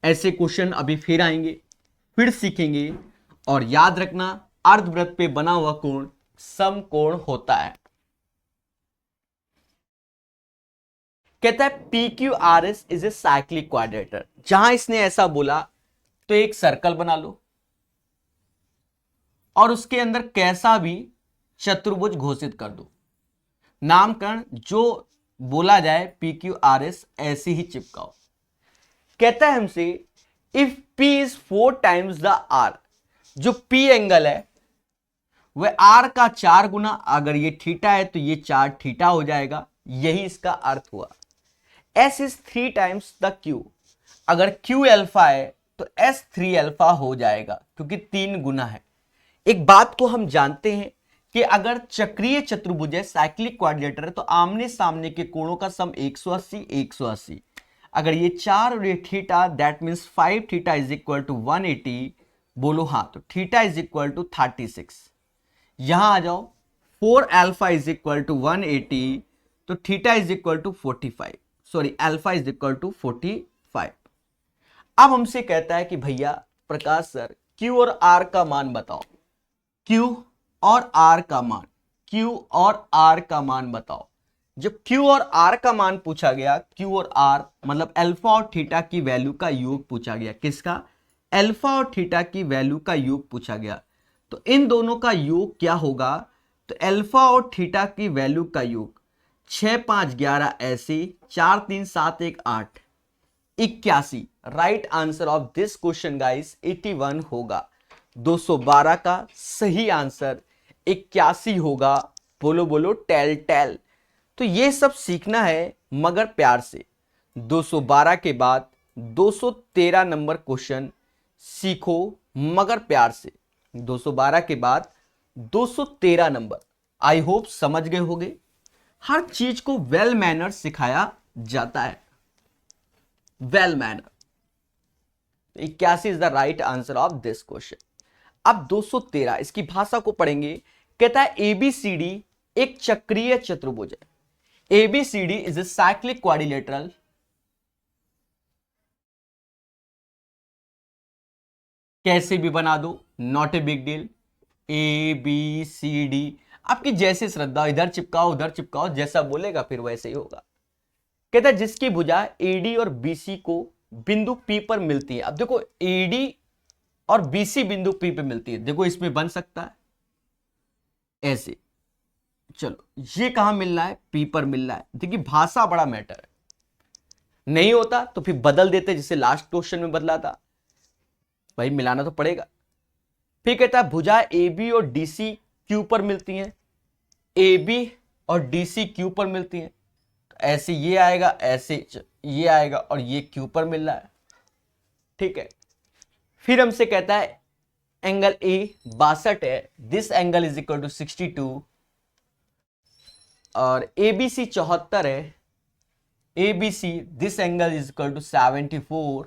ऐसे क्वेश्चन अभी फिर आएंगे, फिर सीखेंगे। और याद रखना, अर्धवृत्त पे बना हुआ कोण समकोण होता है। कहता है P Q R S is a cyclic क्वाड्रेटर। जहां इसने ऐसा बोला तो एक सर्कल बना लो और उसके अंदर कैसा भी चतुर्भुज घोषित कर दो। नामकरण जो बोला जाए पी क्यू आर एस ऐसे ही चिपकाओ। कहता है हमसे if P is 4 times the R, जो P एंगल है वह R का 4 गुना, अगर ये थीटा है तो ये 4 थीटा हो जाएगा, यही इसका अर्थ हुआ। S is 3 times the Q, अगर Q अल्फा है तो S 3 अल्फा हो जाएगा क्योंकि 3 गुना है। एक बात को हम जानते हैं कि अगर चक्रीय चतुर्भुज है, साइक्लिक क्वाड्रिलेटर है, तो आमने सामने के कोणों का सम 180 180। अगर ये 4 और ये theta, that means 5 theta is equal to 180। बोलो हाँ, तो थीटा इज इक्वल टू 36। यहां आ जाओ, 4 अल्फा इज इक्वल टू 180, तो theta is equal to 45, sorry alpha is equal to 45। अब हमसे कहता है कि भैया प्रकाश सर Q और R का मान बताओ। Q और R का मान, Q और R का मान बताओ। जब Q और R का मान पूछा गया, Q और R मतलब अल्फा और थीटा की वैल्यू का योग पूछा गया। किसका? अल्फा और थीटा की वैल्यू का योग पूछा गया। तो इन दोनों का योग क्या होगा? तो अल्फा और थीटा की वैल्यू का योग 6 5 11 ऐसे, 4 3 7 1 8 81। Right answer of this question guys 81 होगा। 212 का सही आंसर 81 होगा। बोलो बोलो टेल टेल। तो ये सब सीखना है मगर प्यार से। 212 के बाद 213 नंबर क्वेश्चन सीखो मगर प्यार से। 212 के बाद 213 नंबर, आई होप समझ गए होगे। हर चीज को वेल मैनर सिखाया जाता है, well manner. 81 is the right answer of this question. अब 213 इसकी भाषा को पढ़ेंगे। कहता है एबीसीडी एक चक्रीय चतुर्भुज है। ABCD is a cyclic quadrilateral कैसे भी बना दो, not a big deal. A B C D आपकी जैसे श्रद्धा, इधर चिपकाओ उधर चिपकाओ, जैसा बोलेगा फिर वैसे ही होगा। कहता है जिसकी भुजा एडी और बीसी को बिंदु पी पर मिलती है। अब देखो एडी और बीसी बिंदु पी पे मिलती है, देखो इसमें बन सकता है ऐसे। चलो ये कहां मिल रहा है? पी पर मिल रहा है। देखिए भाषा बड़ा मैटर है, नहीं होता तो फिर बदल देते, जिसे लास्ट क्वेश्चन में बदला था। भाई मिलाना तो पड़ेगा। फिर कहता है भुजा ए बी और डीसी क्यू पर मिलती हैं। ए बी और डीसी क्यू पर मिलती हैं, तो ऐसे ये आएगा, ऐसे ये आएगा और ये क्यू पर मिल रहा है। ठीक है। फिर हमसे कहता है एंगल ए 62 है, this angle is equal to 62। और एबीसी 74 है, ABC this angle is equal to 74।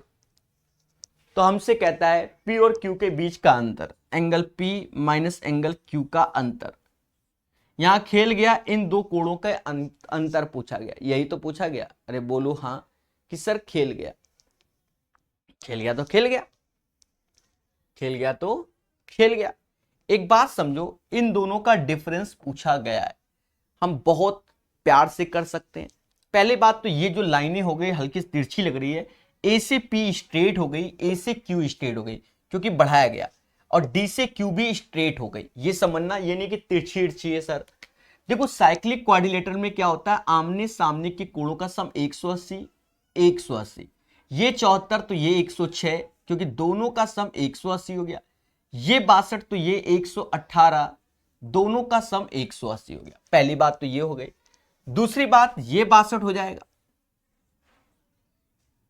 तो हमसे कहता है पी और क्यू के बीच का अंतर, angle P minus angle Q का अंतर। यहां खेल गया, इन दो कोणों का अंतर पूछा गया, यही तो पूछा गया। अरे बोलो हाँ कि सर खेल गया। खेल गया तो खेल गया, खेल गया तो खेल गया। एक बात समझो, इन दोनों का डिफरेंस पूछा गया है, हम बहुत प्यार से कर सकते हैं। पहले बात तो ये जो लाइनें हो गई हल्की तिरछी लग रही है, ए से पी स्ट्रेट हो गई, ए से क्यू स्ट्रेट हो गई क्योंकि बढ़ाया गया, और डी से क्यू भी स्ट्रेट हो गई। ये समझना, ये नहीं कि तिरछी तिरछी है सर। देखो साइक्लिक क्वाड्रिलेटरल में क्या होता है, आमने सामने के कोणों का सम 180 180। ये 74 तो ये 106 क्योंकि दोनों का सम 180 हो गया। ये 62 तो ये 118, दोनों का सम 180 हो गया। पहली बात तो ये हो गई। दूसरी बात, ये 62 हो जाएगा,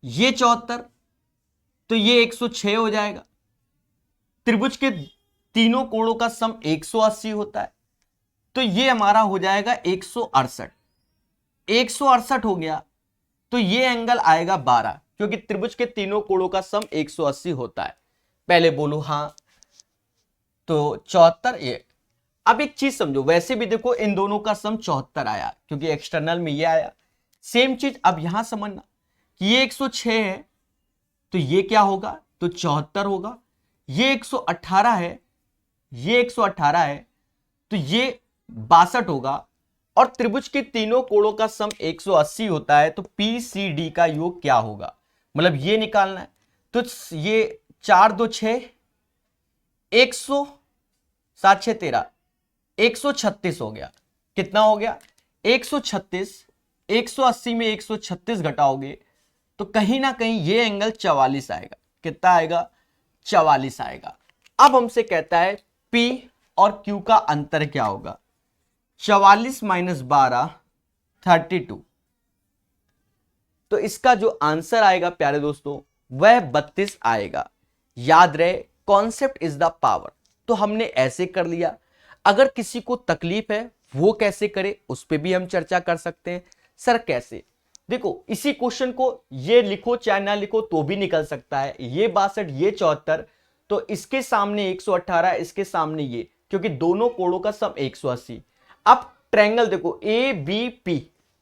ये 74 तो ये 106 हो जाएगा। त्रिभुज के तीनों कोणों का सम 180 होता है, तो ये हमारा हो जाएगा 168। 168 हो गया तो ये एंगल आएगा 12 क्योंकि त्रिभुज के तीनों कोणों का सम 180 होता है। पहले बोलो हाँ, तो 74 ये। अब एक चीज समझो, वैसे भी देखो इन दोनों का सम 74 आया क्योंकि एक्सटर्नल में ये आया, सेम चीज अब यहां समझना कि ये 106 है तो ये क्या होगा, तो 74 होगा। ये 118 है, ये 118 है तो ये 62 होगा। और त्रिभुज के तीनों कोणों का सम 180 होता है तो PCD का योग क्या होगा, मतलब ये निकालना है। तो ये 4 2 6, 100 7 6 13, 136 हो गया। कितना हो गया, 136। 180 में 136 घटाओगे तो कहीं ना कहीं ये एंगल 44 आएगा। कितना आएगा, 44 आएगा। अब हमसे कहता है P और Q का अंतर क्या होगा, 44 माइनस 12 32। तो इसका जो आंसर आएगा प्यारे दोस्तों वह 32 आएगा। याद रहे कॉन्सेप्ट इज द पावर। तो हमने ऐसे कर लिया। अगर किसी को तकलीफ है वो कैसे करे उस पर भी हम चर्चा कर सकते हैं। सर कैसे, देखो इसी क्वेश्चन को ये लिखो चाहे ना लिखो तो भी निकल सकता है। ये 62 ये 74 तो इसके सामने 118 इसके सामने ये, क्योंकि दोनों कोणों का सम 180। अब ट्रायंगल देखो ABP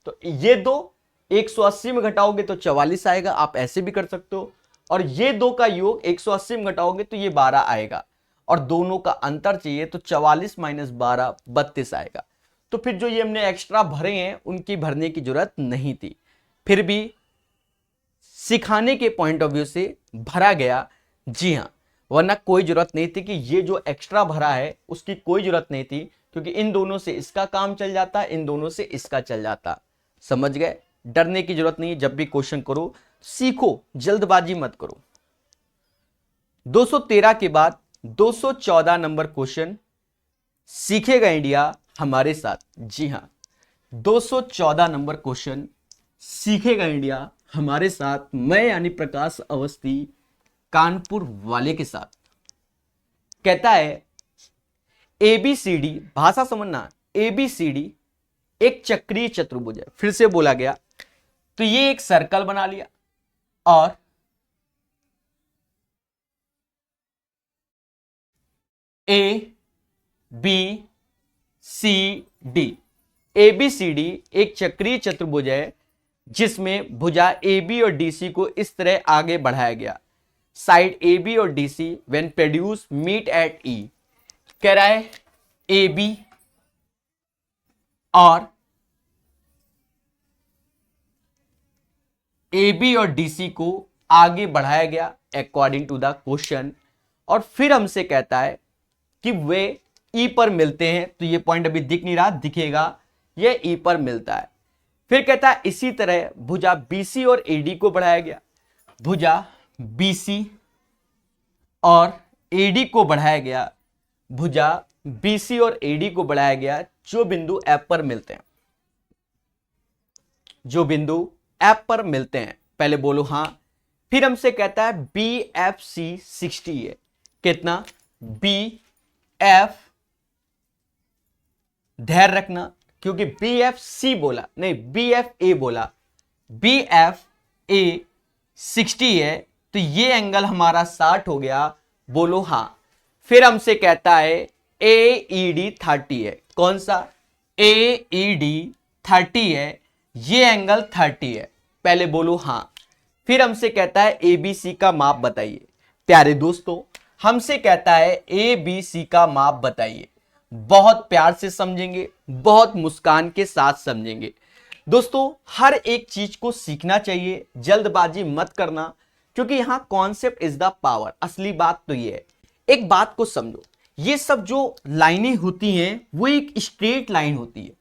तो ये दो 180 में घटाओगे तो 44 आएगा, आप ऐसे भी कर सकते हो। और ये दो का योग 180 में घटाओगे तो ये 12 आएगा। और दोनों का अंतर चाहिए तो 44 माइनस 12 32 आएगा। तो फिर जो ये हमने एक्स्ट्रा भरे हैं उनकी भरने की जरूरत नहीं थी, फिर भी सिखाने के पॉइंट ऑफ व्यू से भरा गया। जी हाँ, वरना कोई जरूरत नहीं थी कि ये जो एक्स्ट्रा भरा है उसकी कोई जरूरत नहीं थी, क्योंकि इन दोनों से इसका काम चल जाता, इन दोनों से इसका चल जाता। समझ गए, डरने की जरूरत नहीं है। जब भी क्वेश्चन करो सीखो, जल्दबाजी मत करो। 213 के बाद 214 नंबर क्वेश्चन, सीखेगा इंडिया हमारे साथ। जी हां, 214 नंबर क्वेश्चन, सीखेगा इंडिया हमारे साथ। मैं यानी प्रकाश अवस्थी कानपुर वाले के साथ। कहता है ABCD, भाषा समझना, ABCD एक चक्रीय चतुर्भुज है। फिर से बोला गया तो ये एक सर्कल बना लिया और ABCD, ABCD एक चक्रीय चतुर्भुज है जिसमें भुजा AB और DC को इस तरह आगे बढ़ाया गया। साइड AB और DC when produce meet at E। कह रहा है AB और DC को आगे बढ़ाया गया अकॉर्डिंग टू द क्वेश्चन। और फिर हमसे कहता है कि वे E पर मिलते हैं। तो ये पॉइंट अभी दिख नहीं रहा, दिखेगा, ये E पर मिलता है। फिर कहता है इसी तरह भुजा BC और AD को बढ़ाया गया। भुजा BC और AD को बढ़ाया गया, भुजा BC और AD को बढ़ाया गया जो बिंदु F पर मिलते हैं, जो बिंदु F पर मिलते हैं। पहले बोलो हां। फिर हमसे कहता है BFC 60 है। कितना, BF, ध्यान रखना क्योंकि BFC बोला नहीं, BFA बोला, BFA 60 है तो ये एंगल हमारा 60 हो गया। बोलो हां। फिर हमसे कहता है AED 30 है। कौन सा, AED 30 है, ये एंगल 30 है। पहले बोलो हां। फिर हमसे कहता है ABC का माप बताइए। प्यारे दोस्तों हमसे कहता है ABC का माप बताइए। बहुत प्यार से समझेंगे, बहुत मुस्कान के साथ समझेंगे। दोस्तों हर एक चीज को सीखना चाहिए, जल्दबाजी मत करना, क्योंकि यहां कॉन्सेप्ट इज द पावर। असली बात तो ये है, एक बात को समझो, ये सब जो लाइनें होती हैं वो एक स्ट्रेट लाइन होती है।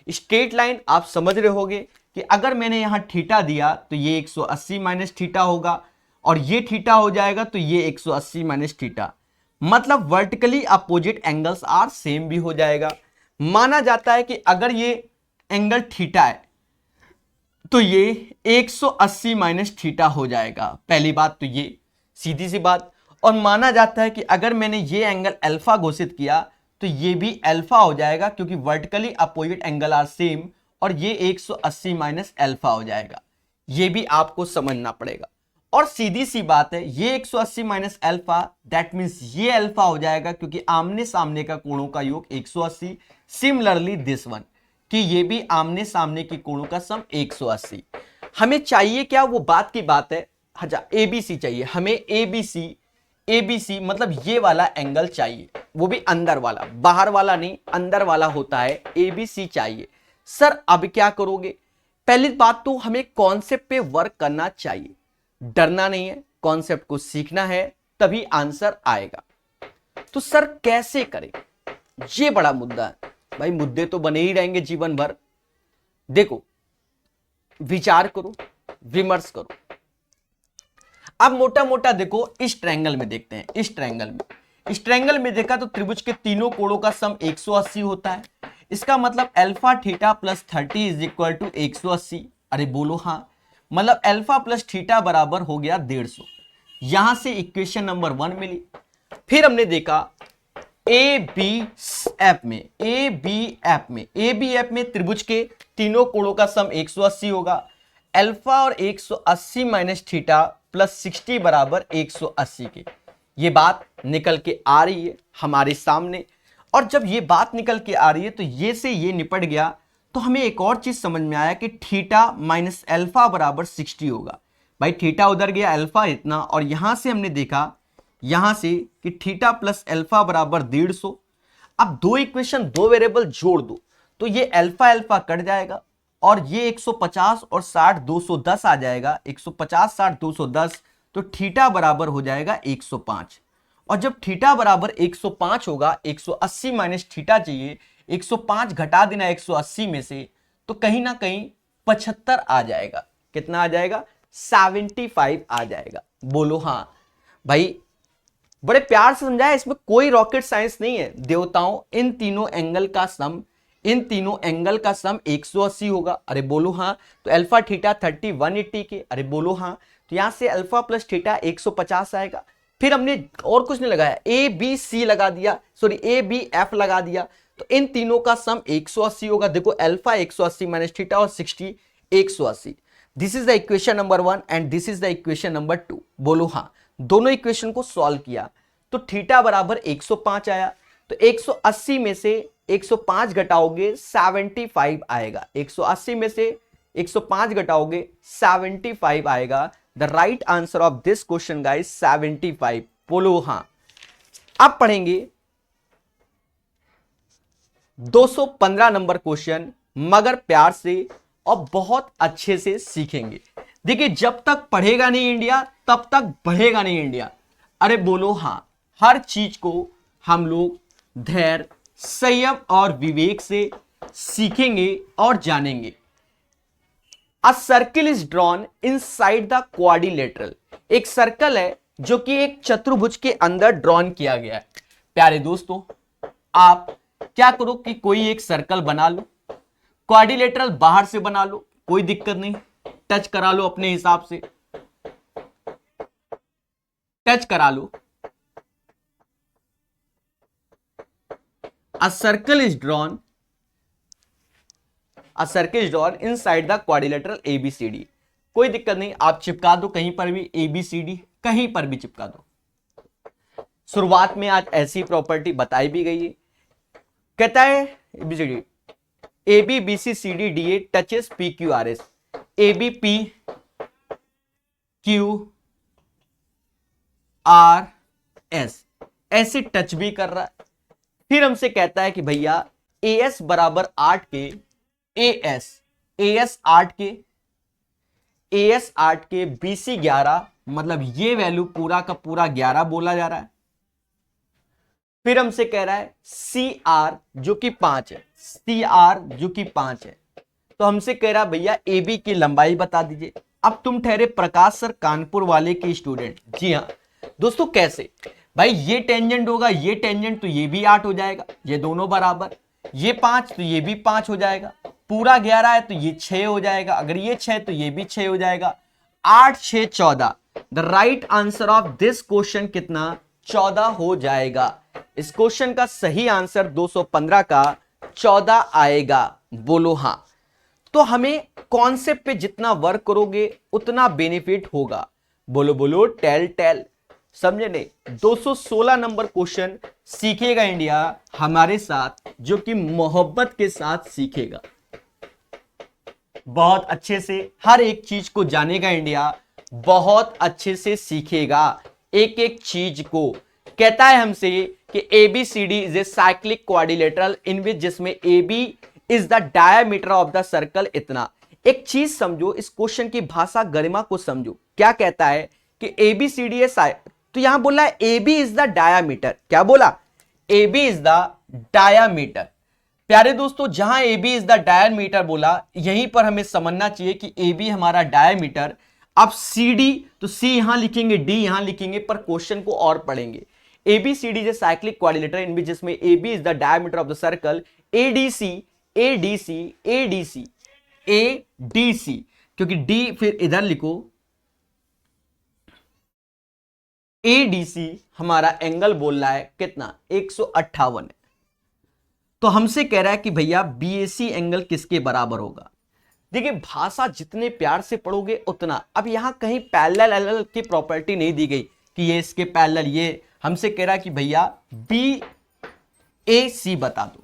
स्ट्रेट लाइन आप समझ रहे होगे कि अगर मैंने यहां थीटा दिया तो ये 180 माइनस थीटा होगा, और ये थीटा हो जाएगा तो ये 180 माइनस थीटा, मतलब vertically opposite angles are same भी हो जाएगा। माना जाता है कि अगर ये एंगल थीटा है तो ये 180 माइनस थीटा हो जाएगा। पहली बात तो ये सीधी सी बात। और माना जाता है कि अगर मैंने ये एंगल अल्फा घोषित किया तो ये भी अल्फा हो जाएगा, क्योंकि vertically opposite angle are same, और ये 180 माइनस अल्फा हो जाएगा। ये भी आपको समझना पड़ेगा। और सीधी सी बात है, ये 180 माइनस अल्फा दैट मींस ये अल्फा हो जाएगा, क्योंकि आमने सामने का कोणों का योग 180। सिमिलरली दिस वन, कि ये भी आमने सामने के कोणों का सम 180। हमें चाहिए क्या, वो बात की बात है। अच्छा, एबीसी चाहिए हमें, एबीसी मतलब ये वाला एंगल चाहिए, वो भी अंदर वाला, बाहर वाला नहीं, अंदर वाला होता है, एबीसी चाहिए। सर अब क्या करोगे? पहली बात तो हमें कॉन्सेप्ट पे वर्क करना चाहिए, डरना नहीं है, कॉन्सेप्ट को सीखना है, तभी आंसर आएगा। तो सर कैसे करें, ये बड़ा मुद्दा है भाई। मुद्दे तो बने ही रहेंगे जीवन भर। देखो, विचार करो, विमर्श करो। अब मोटा मोटा देखो, इस ट्रायंगल में देखते हैं। इस ट्रायंगल में देखा तो त्रिभुज के तीनों कोणों का सम 180 होता है। इसका मतलब alpha theta plus 30 is equal to 180। अरे बोलो हाँ, मतलब अल्फा प्लस थीटा बराबर हो गया 150। यहां से इक्वेशन नंबर 1 मिली। फिर हमने देखा ए बी एफ में त्रिभुज के तीनों कोणों का सम 180 होगा। अल्फा और 180 माइनस थीटा प्लस 60 बराबर 180 के। ये बात निकल के आ रही है हमारे सामने। और जब ये बात निकल के आ रही है तो ये से ये निपट गया, तो हमें एक और चीज समझ में आया कि थीटा माइनस अल्फा बराबर 60 होगा। भाई थीटा उधर गया, अल्फा इतना, और यहां से हमने देखा यहां से कि थीटा प्लस अल्फा बराबर 150। अब दो इक्वेशन, दो वेरिएबल जोड़ दो तो ये अल्फा अल्फा कट जाएगा और ये 150 और 60 210 आ जाएगा। 150 60 210, तो थीटा बराबर हो जाएगा 105। और जब थीटा बराबर 105 होगा, 180 माइनस थीटा चाहिए, 105 घटा देना 180 में से, तो कहीं ना कहीं 75 आ जाएगा। कितना आ जाएगा? 75 आ जाएगा। बोलो हाँ। भाई बड़े प्यार से समझाया, इसमें कोई रॉकेट साइंस नहीं है देवताओं। इन तीनों एंगल का सम 180 होगा। अरे बोलो हाँ। तो अल्फा थीटा 30 180 के। अरे बोलो हाँ। तो यहां से अल्फा प्लस थीटा 150 आएगा। फिर हमने और कुछ नहीं लगाया, ए बी सी लगा दिया, सॉरी ए बी एफ लगा दिया, तो इन तीनों का सम 180 होगा। देखो अल्फा 180 माइनस थीटा और 60 180। This is the equation number 1 and this is the equation number 2। बोलो हाँ। दोनों इक्वेशन को सॉल्व किया तो थीटा बराबर 105 आया। तो 180 में से 105 घटाओगे 75 आएगा। 180 में से 105 घटाओगे 75 आएगा। The right answer of this question guys 75। बोलो हाँ। अब पढ़ेंगे 215 नंबर क्वेश्चन, मगर प्यार से और बहुत अच्छे से सीखेंगे। देखिए, जब तक पढ़ेगा नहीं इंडिया तब तक बढ़ेगा नहीं इंडिया। अरे बोलो हाँ। हर चीज को हम लोग धैर्य, संयम और विवेक से सीखेंगे और जानेंगे। अ circle is drawn inside the quadrilateral. एक सर्कल है जो कि एक चतुर्भुज के अंदर ड्रॉन किया गया है। प्यारे दोस्तों, आप क्या करो कि कोई एक सर्कल बना लो, क्वाड्रिलेटरल बाहर से बना लो, कोई दिक्कत नहीं, टच करा लो अपने हिसाब से, टच करा लो। A circle is drawn inside the quadrilateral ABCD। कोई दिक्कत नहीं, आप चिपका दो कहीं पर भी, ABCD कहीं पर भी चिपका दो। शुरुआत में आज ऐसी प्रॉपर्टी बताई भी गई है। कहता है ABCD AB BC CD DA touches PQRS, AB PQRS ऐसे टच भी कर रहा है। फिर हमसे कहता है कि भैया AS बराबर 8 के, AS 8 के BC 11, मतलब ये वैल्यू पूरा का पूरा 11 बोला जा रहा है। फिर हमसे कह रहा है CR जो कि 5 है, CR जो कि 5 है, तो हमसे कह रहा है भैया AB की लंबाई बता दीजिए। अब तुम ठहरे प्रकाश सर कानपुर वाले के स्टूडेंट। जी हाँ दोस्तों, कैसे भाई, ये टेंजेंट होगा, ये टेंजेंट, तो ये भी 8 हो जाएगा, ये दोनों बराबर, ये 5 तो ये भी 5 हो जाएगा, पूरा 11 है तो ये 6 हो जाएगा, अगर ये 6 तो ये भी 6 हो जाएगा। 8 6 14। The right answer of this question कितना? 14 हो जाएगा। इस क्वेश्चन का सही आंसर 215 का 14 आएगा। बोलो हाँ। तो हमें कॉन्सेप्ट पे जितना वर्क करोगे उतना बेनिफिट होगा। बोलो बोलो टेल। समझे नहीं? 216 नंबर क्वेश्चन सीखेगा इंडिया हमारे साथ, जो कि मोहब्बत के साथ सीखेगा। बहुत अच्छे से हर एक चीज को जानेगा इंडिया, बहुत अच्छे से सीखेगा एक एक चीज को। कहता है हमसे कि ABCD is a cyclic quadrilateral in which, जिसमें AB is the diameter of the circle इतना। एक चीज समझो, इस क्वेश्चन की भाषा गरिमा को समझो। क्या कहता है कि ABCD है, तो यहां बोला है AB इज द डायामीटर। क्या बोला? AB is the diameter. प्यारे दोस्तों, जहां AB इज द डायमीटर बोला, यहीं पर हमें समझना चाहिए कि AB हमारा डायमीटर। अब CD, तो C यहां लिखेंगे, D यहां लिखेंगे, पर क्वेश्चन को और पढ़ेंगे। ABCD is a cyclic quadrilateral in which, जिसमें AB is the diameter of the circle, ADC ADC ADC ADC, क्योंकि D फिर इधर लिखो, ADC हमारा एंगल बोल रहा है कितना? 158 है। तो हमसे कह रहा है कि भैया BAC एंगल किसके बराबर होगा। देखिए, भाषा जितने प्यार से पढ़ोगे उतना। अब यहां कहीं पैरेलल की प्रॉपर्टी नहीं दी गई कि ये इसके पैरेलल, ये हमसे कह रहा है कि भैया BAC बता दो।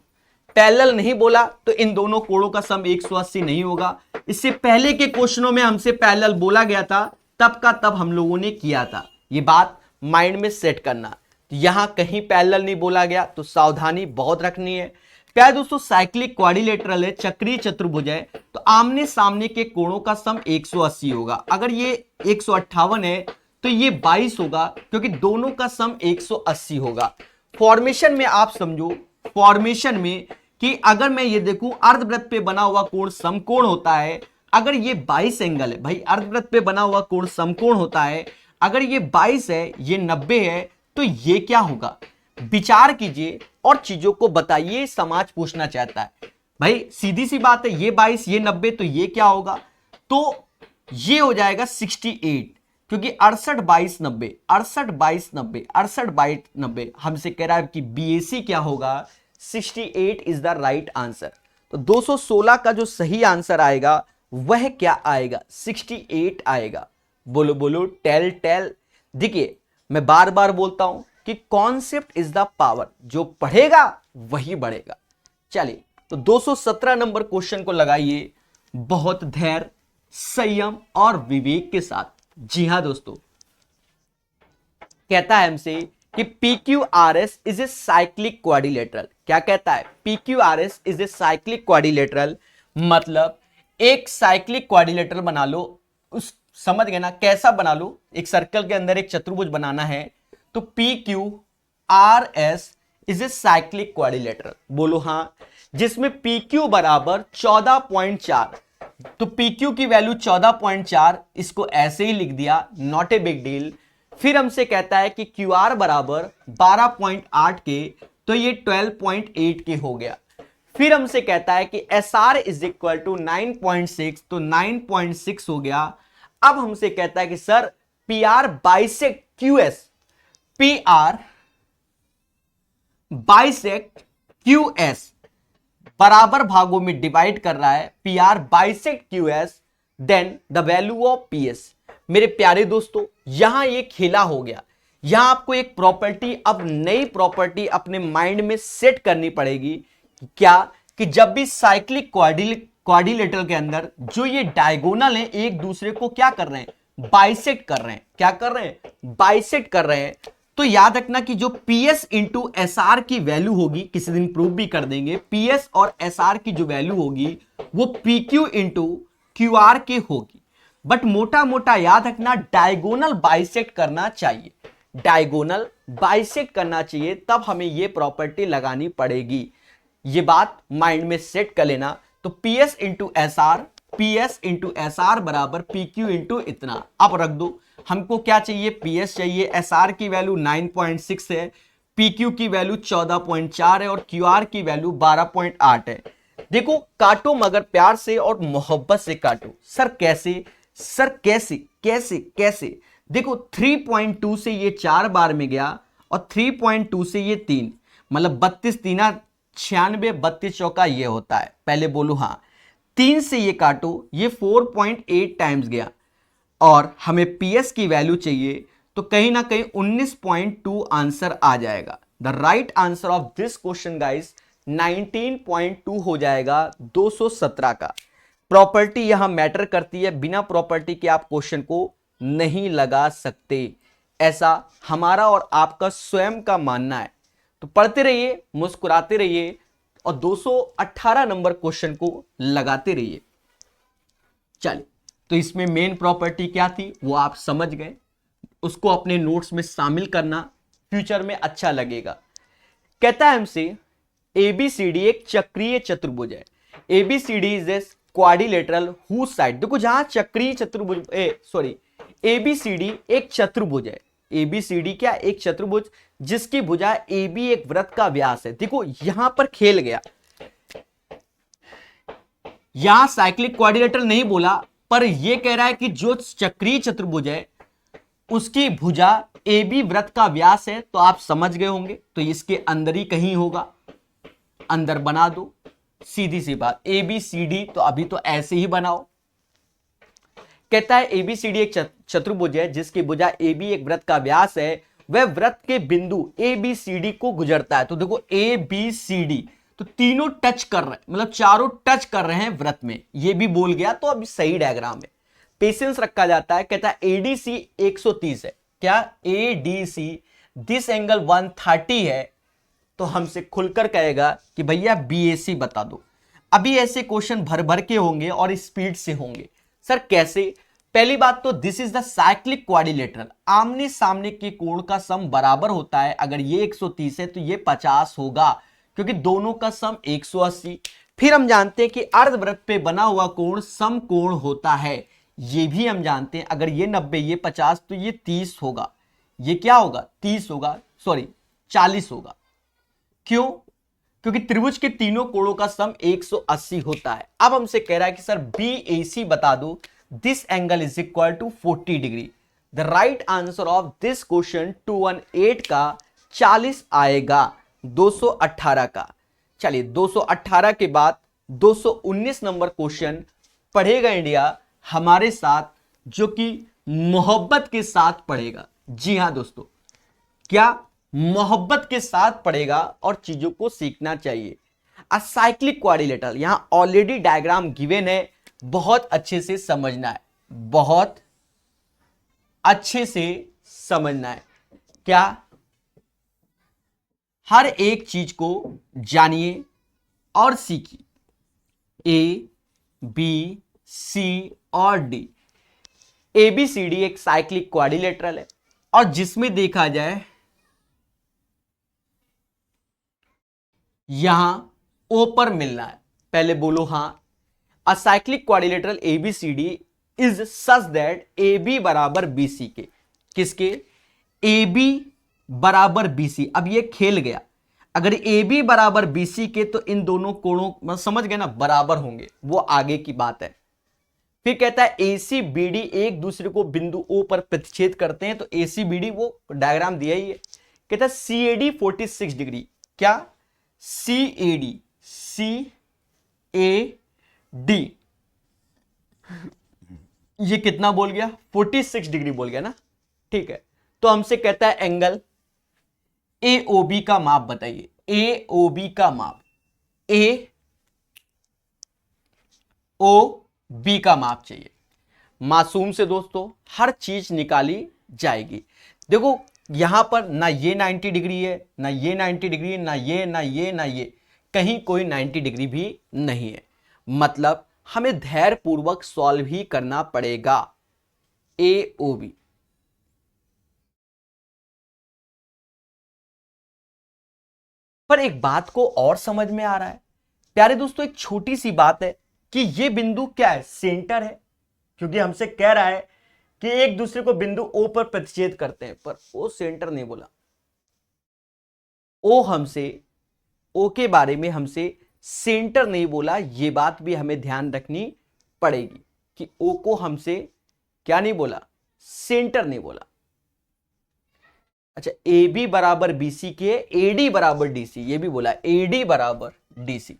पैरेलल नहीं बोला तो इन दोनों कोणों का सम 180 नहीं होगा। इससे पहले के क्वेश्चनों में हमसे पैरेलल बोला गया था, तब का तब हम लोगों ने किया था। ये बात माइंड में सेट करना। तो यहां कहीं पैरेलल नहीं बोला गया, तो सावधानी बहुत रखनी है। प्यारे दोस्तों, साइक्लिक क्वाड्रिलेटरल है, चक्रीय चतुर्भुज है, तो आमने सामने के कोणों का सम 180 होगा। अगर ये 158 है तो ये 22 होगा, क्योंकि दोनों का सम 180 होगा। फॉर्मेशन में आप समझो, फॉर्मेशन में कि अगर मैं ये देखूं, अर्धवृत्त पे बना हुआ कोण समकोण होता है। अगर ये 22 एंगल है भाई, अर्धवृत्त पे बना हुआ कोण समकोण होता है। अगर ये 22 है, ये 90 है, तो ये क्या होगा? विचार कीजिए और चीजों को बताइए। समाज पूछना चाहता है भाई, सीधी सी बात है, ये 22 ये 90, तो ये क्या होगा? तो ये हो जाएगा 68, क्योंकि 68 22 90, 68 22 90, 68 22 90। हमसे कह रहा है कि BAC क्या होगा? 68 इज द राइट आंसर। तो 216 का जो सही आंसर आएगा वह क्या आएगा? 68 आएगा। बोलो बोलो, टेल टेल। देखिए, मैं बार बार बोलता हूं कि कॉन्सेप्ट इज द पावर, जो पढ़ेगा वही बढ़ेगा। चलिए, तो 217 नंबर क्वेश्चन को लगाइए बहुत धैर्य, संयम और विवेक के साथ। जी हां दोस्तों, कहता है हमसे कि PQRS is a cyclic quadrilateral. क्या कहता है? PQRS is a cyclic quadrilateral, मतलब एक साइक्लिक क्वाड्रिलेटरल बना लो। उस समझ गए ना? कैसा बना लो? एक सर्कल के अंदर एक चतुर्भुज बनाना है, तो PQRS is a cyclic quadrilateral. बोलो हां। जिसमें PQ बराबर 14.4, तो PQ की वैल्यू 14.4, इसको ऐसे ही लिख दिया, नॉट ए बिग डील। फिर हमसे कहता है कि QR बराबर 12.8 के, तो ये 12.8 के हो गया। फिर हमसे कहता है कि SR इज इक्वल टू 9.6, तो 9.6 हो गया। अब हमसे कहता है कि sir PR bisect QS, PR bisect QS बराबर भागों में डिवाइड कर रहा है, PR bisect QS, then the value of PS। मेरे प्यारे दोस्तों, यहां ये खेला हो गया। यहां आपको एक प्रॉपर्टी, अब नई प्रॉपर्टी अपने माइंड में सेट करनी पड़ेगी। क्या? कि जब भी साइक्लिक क्वाड्रिलेटरल के अंदर जो ये डायगोनल है, एक दूसरे को क्या कर रहे हैं? बाइसेक्ट कर रहे हैं। क्या कर रहे हैं? बाइसेक्ट कर रहे हैं। तो याद रखना कि जो PS इंटू SR की वैल्यू होगी, किसी दिन प्रूव भी कर देंगे, PS और SR की जो वैल्यू होगी वो PQ इंटू QR के होगी। बट मोटा मोटा याद रखना, डायगोनल बाइसेक्ट करना चाहिए, डायगोनल बाइसेक्ट करना चाहिए, तब हमें ये प्रॉपर्टी लगानी पड़ेगी। ये बात माइंड में सेट कर लेना। तो PS into SR, PS into SR बराबर PQ इंटू इतना। अब रख दो, हमको क्या चाहिए? PS चाहिए। SR की वैल्यू 9.6 है, PQ की वैल्यू 14.4 है और QR की वैल्यू 12.8 है। देखो, काटो मगर प्यार से और मोहब्बत से काटो। सर कैसे? सर कैसे कैसे कैसे? देखो, 3.2 से ये 4 बार में गया और 3.2 से ये 3, मतलब 32 तीना 96, 32 चौका ये होता है। पहले बोलो हां। 3 से ये काटो, ये 4.8 टाइम्स गया और हमें PS की वैल्यू चाहिए, तो कहीं ना कहीं 19.2 आंसर आ जाएगा। The right answer of this question guys 19.2 हो जाएगा 217 का। प्रॉपर्टी यहां मैटर करती है, बिना प्रॉपर्टी के आप क्वेश्चन को नहीं लगा सकते, ऐसा हमारा और आपका स्वयं का मानना है। तो पढ़ते रहिए, मुस्कुराते रहिए और 218 नंबर क्वेश्चन को लगाते रहिए। चलिए, तो इसमें मेन प्रॉपर्टी क्या थी वो आप समझ गए, उसको अपने नोट्स में शामिल करना, फ्यूचर में अच्छा लगेगा। कहता है हमसे एबीसीडी एक चक्रीय चतुर्भुज है। ABCD is a quadrilateral whose side, देखो जहां चक्रीय चतुर्भुज एबीसीडी एक चतुर्भुज है। एबीसीडी क्या, एक चतुर्भुज जिसकी भुजा एबी एक वृत्त का व्यास है। देखो यहां पर खेल गया, यहां साइक्लिक क्वाड्रिलेटरल नहीं बोला, पर यह कह रहा है कि जो चक्रीय चतुर्भुज है उसकी भुजा एबी वृत्त का व्यास है, तो आप समझ गए होंगे, तो इसके अंदर ही कहीं होगा, अंदर बना दो, सीधी सी बात। एबीसीडी तो अभी तो ऐसे ही बनाओ। कहता है एबीसीडी एक चतुर्भुज है जिसकी भुजा एबी एक वृत्त का व्यास है, वह वृत्त के बिंदु एबीसीडी को गुजरता है। तो देखो एबीसीडी तो तीनों टच कर रहे हैं, मतलब चारों टच कर रहे हैं वृत्त में, ये भी बोल गया तो अभी सही डायग्राम है, पेशेंस रखा जाता है। कहता है एडीसी 130 है, क्या एडीसी दिस एंगल 130 है, तो हमसे खुलकर कहेगा कि भैया बीएसी बता दो। अभी ऐसे क्वेश्चन भर भर के होंगे और स्पीड से होंगे। सर कैसे? पहली बात तो this is the cyclic quadrilateral, आमने सामने के कोण का सम बराबर होता है। अगर ये 130 है तो ये 50 होगा, क्योंकि दोनों का सम 180। फिर हम जानते हैं कि अर्धवृत्त पे बना हुआ कोण समकोण होता है, ये भी हम जानते हैं। अगर ये 90 ये 50 तो ये 30 होगा, ये क्या होगा 30 होगा, सॉरी 40 होगा। क्यों? क्योंकि त्रिभुज के तीनों कोणों का सम 180 होता है। अब हमसे कह रहा है कि सर BAC बता दो, this angle is equal to 40 degree. The right answer of this question 218 का 40 आएगा 218 का। चलिए 218 के बाद 219 नंबर क्वेश्चन पढ़ेगा इंडिया हमारे साथ, जो कि मोहब्बत के साथ पढ़ेगा। जी हां दोस्तों, क्या मोहब्बत के साथ पढ़ेगा और चीजों को सीखना चाहिए। साइक्लिक क्वाड्रिलेटरल, यहां ऑलरेडी डायग्राम गिवन है, बहुत अच्छे से समझना है, बहुत अच्छे से समझना है। क्या? हर एक चीज को जानिए और सीखिए। ए बी सी और डी, एबीसीडी एक साइक्लिक क्वाड्रिलेटरल है और जिसमें देखा जाए यहां ओ पर मिलना है। पहले बोलो हां। A cyclic quadrilateral ABCD is such that A B बराबर बी सी के। किसके? ए बी बराबर बी सी। अब ये खेल गया, अगर ए बी बराबर बी सी के तो इन दोनों कोणों समझ गए ना, बराबर होंगे, वो आगे की बात है। फिर कहता है ए सी बी डी एक दूसरे को बिंदु ओ पर प्रतिच्छेद करते हैं, तो ए सी बी डी वो डायग्राम दिया ही है। कहता है सी ए डी 46 डिग्री, क्या सी ए डी ये कितना बोल गया? 46 डिग्री बोल गया ना, ठीक है। तो हमसे कहता है एंगल ए ओ बी का माप बताइए। ए ओ बी का माप, ए ओ बी का माप चाहिए। मासूम से दोस्तों हर चीज निकाली जाएगी। देखो यहां पर ना ये 90 डिग्री है, ना ये 90 डिग्री है, ना ये ना ये ना ये, कहीं कोई 90 डिग्री भी नहीं है। मतलब हमें धैर्य पूर्वक सॉल्व ही करना पड़ेगा। ए ओ बी, पर एक बात को और समझ में आ रहा है प्यारे दोस्तों, एक छोटी सी बात है कि ये बिंदु क्या है? सेंटर है, क्योंकि हमसे कह रहा है कि एक दूसरे को बिंदु ओ पर प्रतिच्छेद करते हैं, पर ओ सेंटर नहीं बोला। ओ के बारे में हमसे सेंटर नहीं बोला, ये बात भी हमें ध्यान रखनी पड़ेगी कि ओ को हमसे क्या नहीं बोला? सेंटर नहीं बोला। अच्छा, ए बी बराबर बी सी के, ए डी बराबर डी सी, ये भी बोला ए डी बराबर डी सी।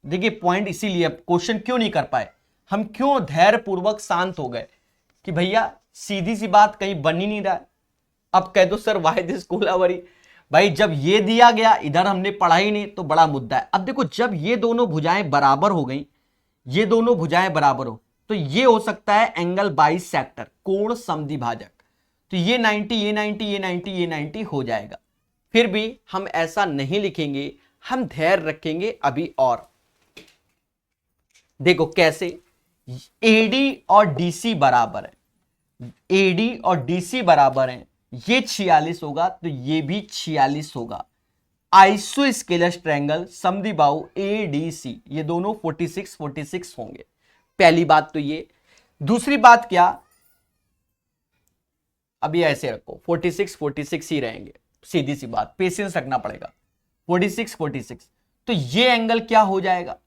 देखिए पॉइंट इसीलिए क्वेश्चन क्यों नहीं कर पाए हम, क्यों धैर्य पूर्वक शांत हो गए कि भैया सीधी सी बात कहीं बन ही नहीं रहा है। अब कह दो सर वाई दिस कोलावरी, भाई जब ये दिया गया इधर हमने पढ़ा ही नहीं तो बड़ा मुद्दा है। अब देखो जब ये दोनों भुजाएं बराबर हो गई, ये दोनों भुजाएं बराबर हो, तो ये हो सकता है एंगल बाइसेक्टर, कोण समद्विभाजक। तो ये 90, ये 90, ये 90, ये 90 हो जाएगा। फिर भी हम ऐसा नहीं लिखेंगे, हम धैर्य रखेंगे अभी। और देखो कैसे, एडी और डीसी बराबर है, एडी और डीसी बराबर है, ये 46 होगा तो ये भी 46 होगा। आइसोस्केलस ट्रायंगल समद्विबाहु एडीसी, ये दोनों 46 46 होंगे। पहली बात तो ये। दूसरी बात क्या, अभी ऐसे रखो 46 46 ही रहेंगे, सीधी सी बात, पेशेंस रखना पड़ेगा। 46 46, तो ये एंगल क्या हो जाएगा,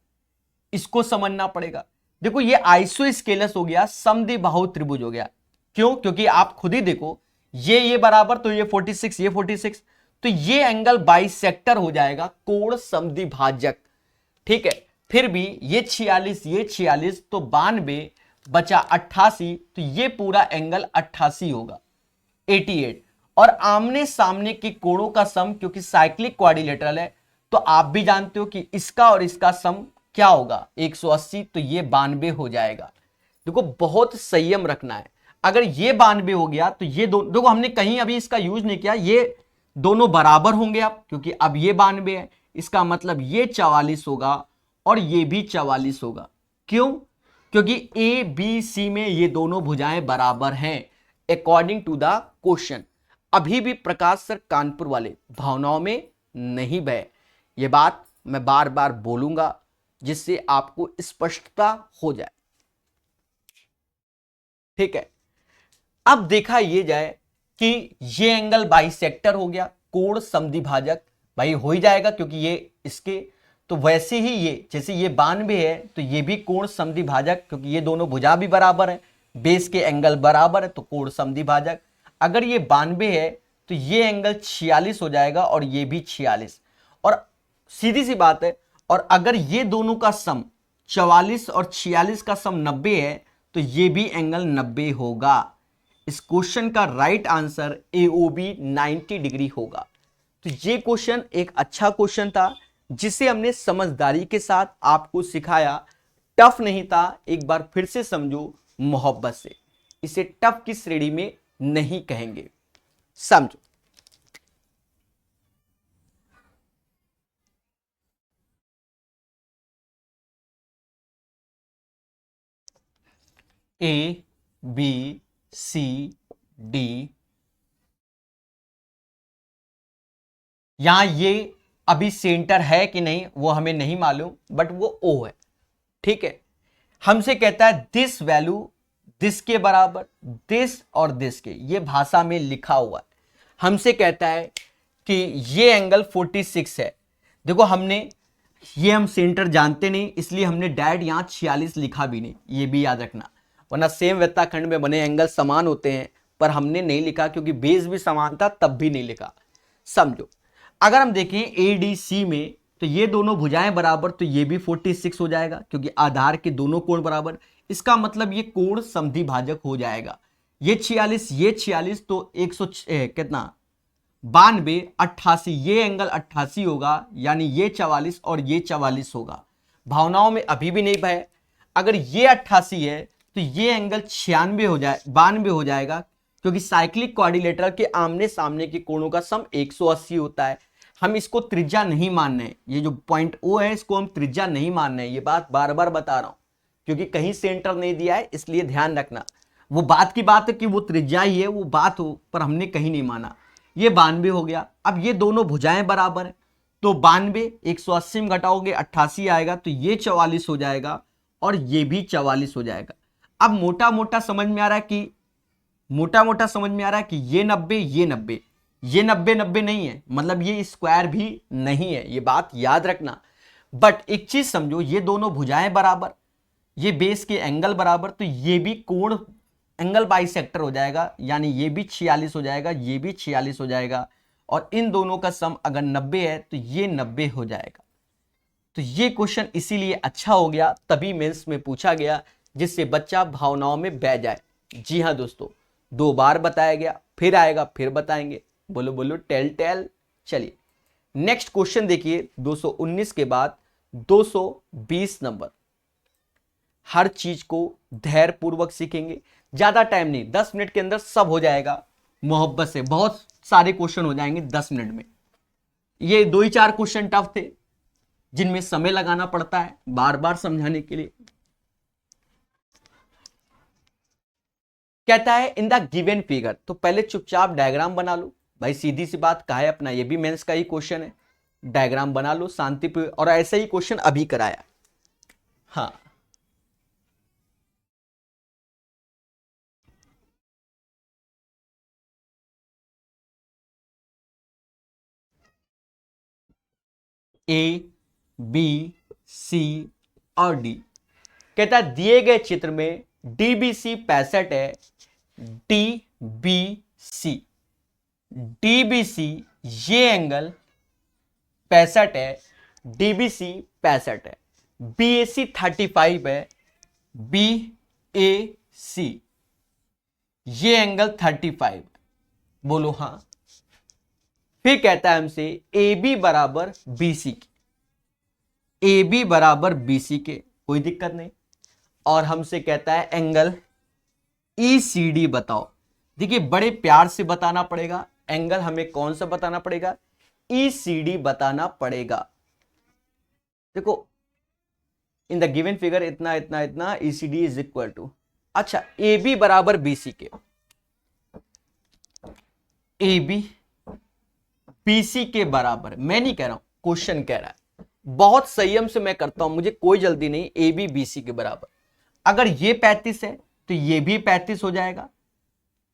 इसको समझना पड़ेगा। देखो ये आइसोस्केलस हो गया, समद्विबाहु त्रिभुज हो गया। क्यों? क्योंकि आप खुद ही देखो, ये बराबर, तो ये 46, ये 46, तो ये एंगल बाइसेक्टर हो जाएगा, कोण समद्विभाजक। ठीक है, फिर भी ये 46, ये 46, तो 92 बचा 88, तो ये पूरा एंगल 88 होगा, 88। और आमने सामने के कोणों का सम, क्योंकि साइक्लिक क्वाड्रिलेटरल है, तो आप भी जानते हो कि इसका और इसका सम क्या होगा, 180, तो ये 92 हो जाएगा। देखो बहुत संयम रखना है। अगर ये 92 हो गया तो ये दो, देखो हमने कहीं अभी इसका यूज नहीं किया, ये दोनों बराबर होंगे अब, क्योंकि अब ये 92 है, इसका मतलब ये 44 होगा और ये भी 44 होगा। क्यों? क्योंकि ए बी सी में ये दोनों भुजाएं बराबर हैं अकॉर्डिंग टू द क्वेश्चन। अभी भी प्रकाश सर कानपुर वाले भावनाओं में नहीं बहे, ये बात मैं बार बार बोलूंगा जिससे आपको स्पष्टता हो जाए। ठीक है, अब देखा ये जाए कि ये एंगल बाइसेक्टर हो गया, कोण समद्विभाजक भाई हो ही जाएगा, क्योंकि ये इसके, तो वैसे ही ये, जैसे ये 92 है तो ये भी कोण समद्विभाजक, क्योंकि ये दोनों भुजा भी बराबर है, बेस के एंगल बराबर है, तो कोण समद्विभाजक। अगर ये 92 है तो ये एंगल 46 हो जाएगा और ये भी 46, और सीधी सी बात है। और अगर ये दोनों का सम 44 और 46 का सम 90 है तो ये भी एंगल 90 होगा। इस क्वेश्चन का राइट आंसर AOB 90 डिग्री होगा। तो ये क्वेश्चन एक अच्छा क्वेश्चन था जिसे हमने समझदारी के साथ आपको सिखाया, टफ नहीं था। एक बार फिर से समझो मोहब्बत से, इसे टफ की श्रेणी में नहीं कहेंगे, समझो। ABCD, यहां ये अभी सेंटर है कि नहीं वो हमें नहीं मालूम, बट वो O है। ठीक है, हमसे कहता है दिस वैल्यू दिस के बराबर, दिस और दिस के, ये भाषा में लिखा हुआ है। हमसे कहता है कि ये एंगल 46 है। देखो हमने ये, हम सेंटर जानते नहीं इसलिए हमने डायरेक्ट यहां 46 लिखा भी नहीं, ये भी याद रखना, वरना सेम वृत्ताखंड में बने एंगल समान होते हैं, पर हमने नहीं लिखा क्योंकि बेस भी समान था, तब भी नहीं लिखा। समझो, अगर हम देखें ADC में, तो ये दोनों भुजाएं बराबर, तो ये भी 46 हो जाएगा, क्योंकि आधार के दोनों कोण बराबर, इसका मतलब ये कोण समद्विभाजक हो जाएगा। ये 46, ये 46, तो 100 कितना 92 88, ये एंगल 88 होगा, यानी ये 44 और ये 44 होगा। भावनाओं में अभी भी नहीं भय। अगर ये 88 है तो ये एंगल 96 हो जाए, 92 हो जाएगा, क्योंकि साइक्लिक क्वाड्रिलेटरल के आमने सामने के कोणों का सम 180 होता है। हम इसको त्रिज्या नहीं मान रहे, ये जो पॉइंट O है इसको हम त्रिज्या नहीं मान रहे, ये बात बार बार बता रहा हूं, क्योंकि कहीं सेंटर नहीं दिया है, इसलिए ध्यान रखना। वो बात की बात है कि वो त्रिज्या ही है, वो बात हो, पर हमने कहीं नहीं माना। ये 92 हो गया। अब ये दोनों भुजाएं बराबर है, तो 92 180 में घटाओगे 88 आएगा, तो ये 44 हो जाएगा और ये भी 44 हो जाएगा। अब मोटा मोटा समझ में आ रहा है कि ये 90, ये 90, ये 90 90 नहीं है, मतलब ये स्क्वायर भी नहीं है, ये बात याद रखना। बट एक चीज समझो, ये दोनों भुजाएं बराबर, ये बेस के एंगल बराबर, तो ये भी कोण एंगल बाइसेक्टर हो जाएगा, यानी ये भी 46 हो जाएगा, ये भी 46 हो जाएगा, और इन दोनों का सम अगर 90 है तो ये 90 हो जाएगा। तो ये क्वेश्चन इसीलिए अच्छा हो गया, तभी मेंस में पूछा गया, जिससे बच्चा भावनाओं में बह जाए। जी हाँ दोस्तों, 2 बार बताया गया, फिर आएगा फिर बताएंगे। बोलो बोलो टेल टेल। चलिए नेक्स्ट क्वेश्चन देखिए, 219 के बाद 220 नंबर। हर चीज को धैर्य पूर्वक सीखेंगे। ज्यादा टाइम नहीं, 10 मिनट के अंदर सब हो जाएगा। मोहब्बत से बहुत सारे क्वेश्चन हो जाएंगे 10 मिनट में। ये 2 ही 4 क्वेश्चन टफ थे जिनमें समय लगाना पड़ता है बार बार समझाने के लिए। कहता है इन द गिवन फिगर, तो पहले चुपचाप डायग्राम बना लो भाई, सीधी सी बात, कहा है अपना, ये भी मेंस का ही क्वेश्चन है। डायग्राम बना लो शांतिपूर्ण, और ऐसे ही क्वेश्चन अभी कराया। हाँ, ए बी सी और डी। कहता है दिए गए चित्र में डीबीसी 65 है, डीबीसी डीबीसी ये एंगल 65 है, डीबीसी 65 है, बीएसी 35 है, बीएसी ये एंगल 35 है। बोलो हाँ। फिर कहता है हमसे ए बी बराबर बीसी के, ए बी बराबर बीसी के, कोई दिक्कत नहीं। और हमसे कहता है एंगल ईसीडी बताओ। देखिए बड़े प्यार से बताना पड़ेगा, एंगल हमें कौन सा बताना पड़ेगा, ईसीडी बताना पड़ेगा। देखो इन द गिवन फिगर इतना इतना इतना, ईसीडी इज इक्वल टू, अच्छा ए बी बराबर बीसी के, ए बी बीसी के बराबर, मैं नहीं कह रहा हूं, क्वेश्चन कह रहा है। बहुत संयम से मैं करता हूं, मुझे कोई जल्दी नहीं। ए बी बीसी के बराबर, अगर ये 35 है तो ये भी 35 हो जाएगा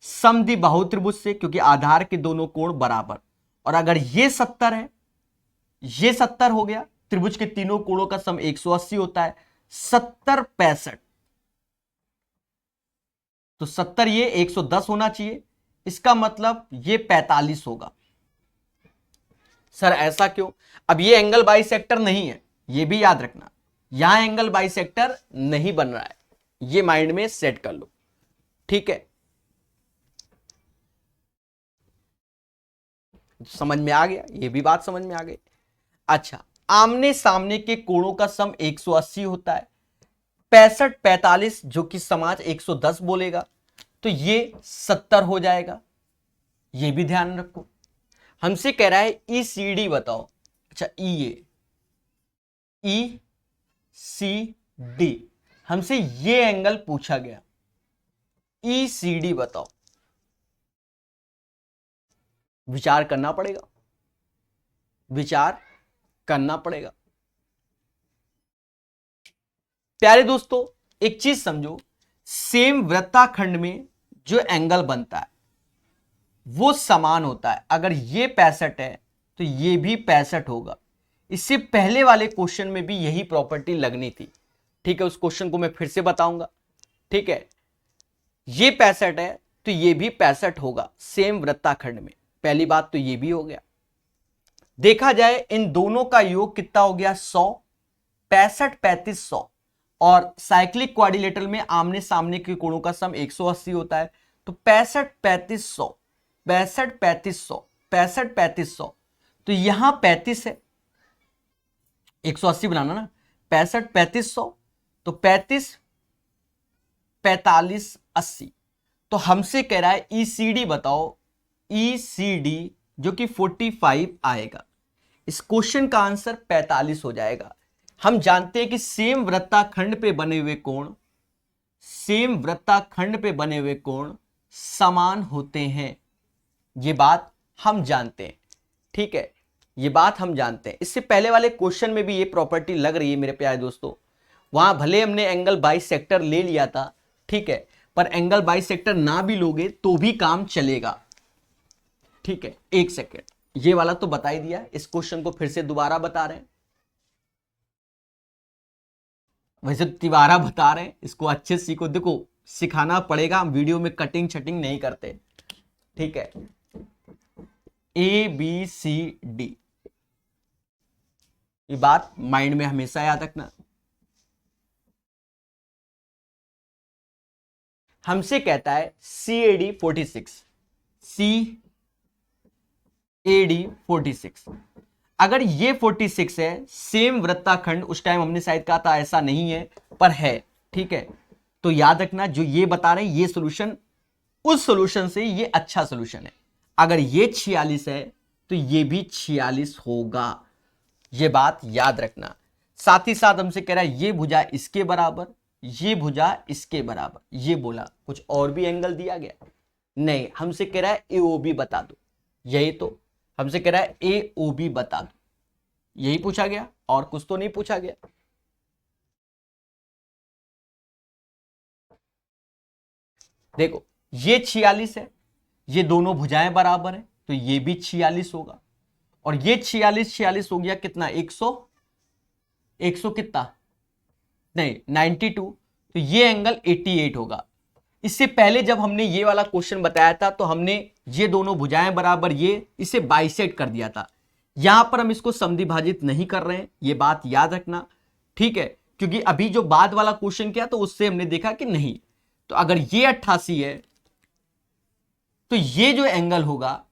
समद्विबाहु त्रिभुज से, क्योंकि आधार के दोनों कोण बराबर। और अगर ये 70 है, ये 70 हो गया, त्रिभुज के तीनों कोणों का सम 180 होता है, 70 65, तो 70 ये 110 होना चाहिए, इसका मतलब ये 45 होगा। सर ऐसा क्यों? अब ये एंगल बाइसेक्टर नहीं है, ये भी याद रखना, यहां एंगल बाइसेक्टर नहीं बन रहा है, ये माइंड में सेट कर लो, ठीक है। समझ में आ गया, ये भी बात समझ में आ गई। अच्छा, आमने सामने के कोणों का सम 180 होता है, 65 45 जो कि समाज 110 बोलेगा, तो ये 70 हो जाएगा, ये भी ध्यान रखो। हमसे कह रहा है ईसीडी बताओ। अच्छा ई सी डी, हमसे ये एंगल पूछा गया, ईसीडी बताओ। विचार करना पड़ेगा, विचार करना पड़ेगा। प्यारे दोस्तों एक चीज समझो, सेम वृत्ताखंड में जो एंगल बनता है वो समान होता है। अगर ये 65 है तो ये भी 65 होगा। इससे पहले वाले क्वेश्चन में भी यही प्रॉपर्टी लगनी थी, ठीक है। उस क्वेश्चन को मैं फिर से बताऊंगा, ठीक है। ये 65 है तो ये भी 65 होगा सेम वृत्ताखंड में, पहली बात तो ये भी हो गया। देखा जाए इन दोनों का योग कितना हो गया, 100, 65 35 100, और साइक्लिक क्वाड्रिलेटरल में आमने सामने के कोणों का सम 180 होता है, तो 65 35 100, 65 35 100, 65 35 100, तो यहां 35 है, 180 बनाना ना, 65 35 100, तो 35 45 80। तो हमसे कह रहा है ईसीडी बताओ, ईसीडी जो कि 45 आएगा। इस क्वेश्चन का आंसर 45 हो जाएगा। हम जानते हैं कि सेम वृत्ताखंड पे बने हुए कोण, सेम वृत्ताखंड पे बने हुए कोण समान होते हैं, ये बात हम जानते हैं, ठीक है, ये बात हम जानते हैं। इससे पहले वाले क्वेश्चन में भी ये प्रॉपर्टी लग रही है मेरे प्यारे दोस्तों। वहां भले हमने एंगल बाइसेक्टर ले लिया था, ठीक है, पर एंगल बाइसेक्टर ना भी लोगे तो भी काम चलेगा, ठीक है। एक सेकेंड, ये वाला तो बता ही दिया, इस क्वेश्चन को फिर से दोबारा बता रहे हैं। वैसे दोबारा बता रहे हैं, इसको अच्छे से सीखो। देखो सिखाना पड़ेगा, हम वीडियो में कटिंग छटिंग नहीं करते, ठीक है। ए बी सी डी, ये बात माइंड में हमेशा याद रखना। हमसे कहता है CAD 46, CAD 46, अगर ये 46 है, सेम वृत्ताखंड, उस टाइम हमने शायद कहा था ऐसा नहीं है, पर है, ठीक है, तो याद रखना जो ये बता रहे हैं ये सोल्यूशन उस सोल्यूशन से ये अच्छा सोल्यूशन है। अगर ये 46 है तो ये भी 46 होगा, ये बात याद रखना। साथ ही साथ हमसे कह रहा है ये भुजा इसके बराबर, ये भुजा इसके बराबर, ये बोला। कुछ और भी एंगल दिया गया नहीं, हमसे कह रहा है AOB बता दो, यही तो हमसे कह रहा है AOB बता दो, यही पूछा गया, और कुछ तो नहीं पूछा गया। देखो ये 46 है, ये दोनों भुजाएं बराबर है तो ये भी 46 होगा, और ये 46 हो गया कितना 100 कितना नहीं 92, तो ये एंगल 88 होगा। इससे पहले जब हमने ये वाला क्वेश्चन बताया था तो हमने ये दोनों भुजाएं बराबर ये इसे बाइसेक्ट कर दिया था। यहां पर हम इसको समद्विभाजित नहीं कर रहे हैं, ये बात याद रखना, ठीक है, क्योंकि अभी जो बाद वाला क्वेश्चन किया तो उससे हमने देखा कि नहीं। तो अगर ये 88 है तो ये जो एंगल होगा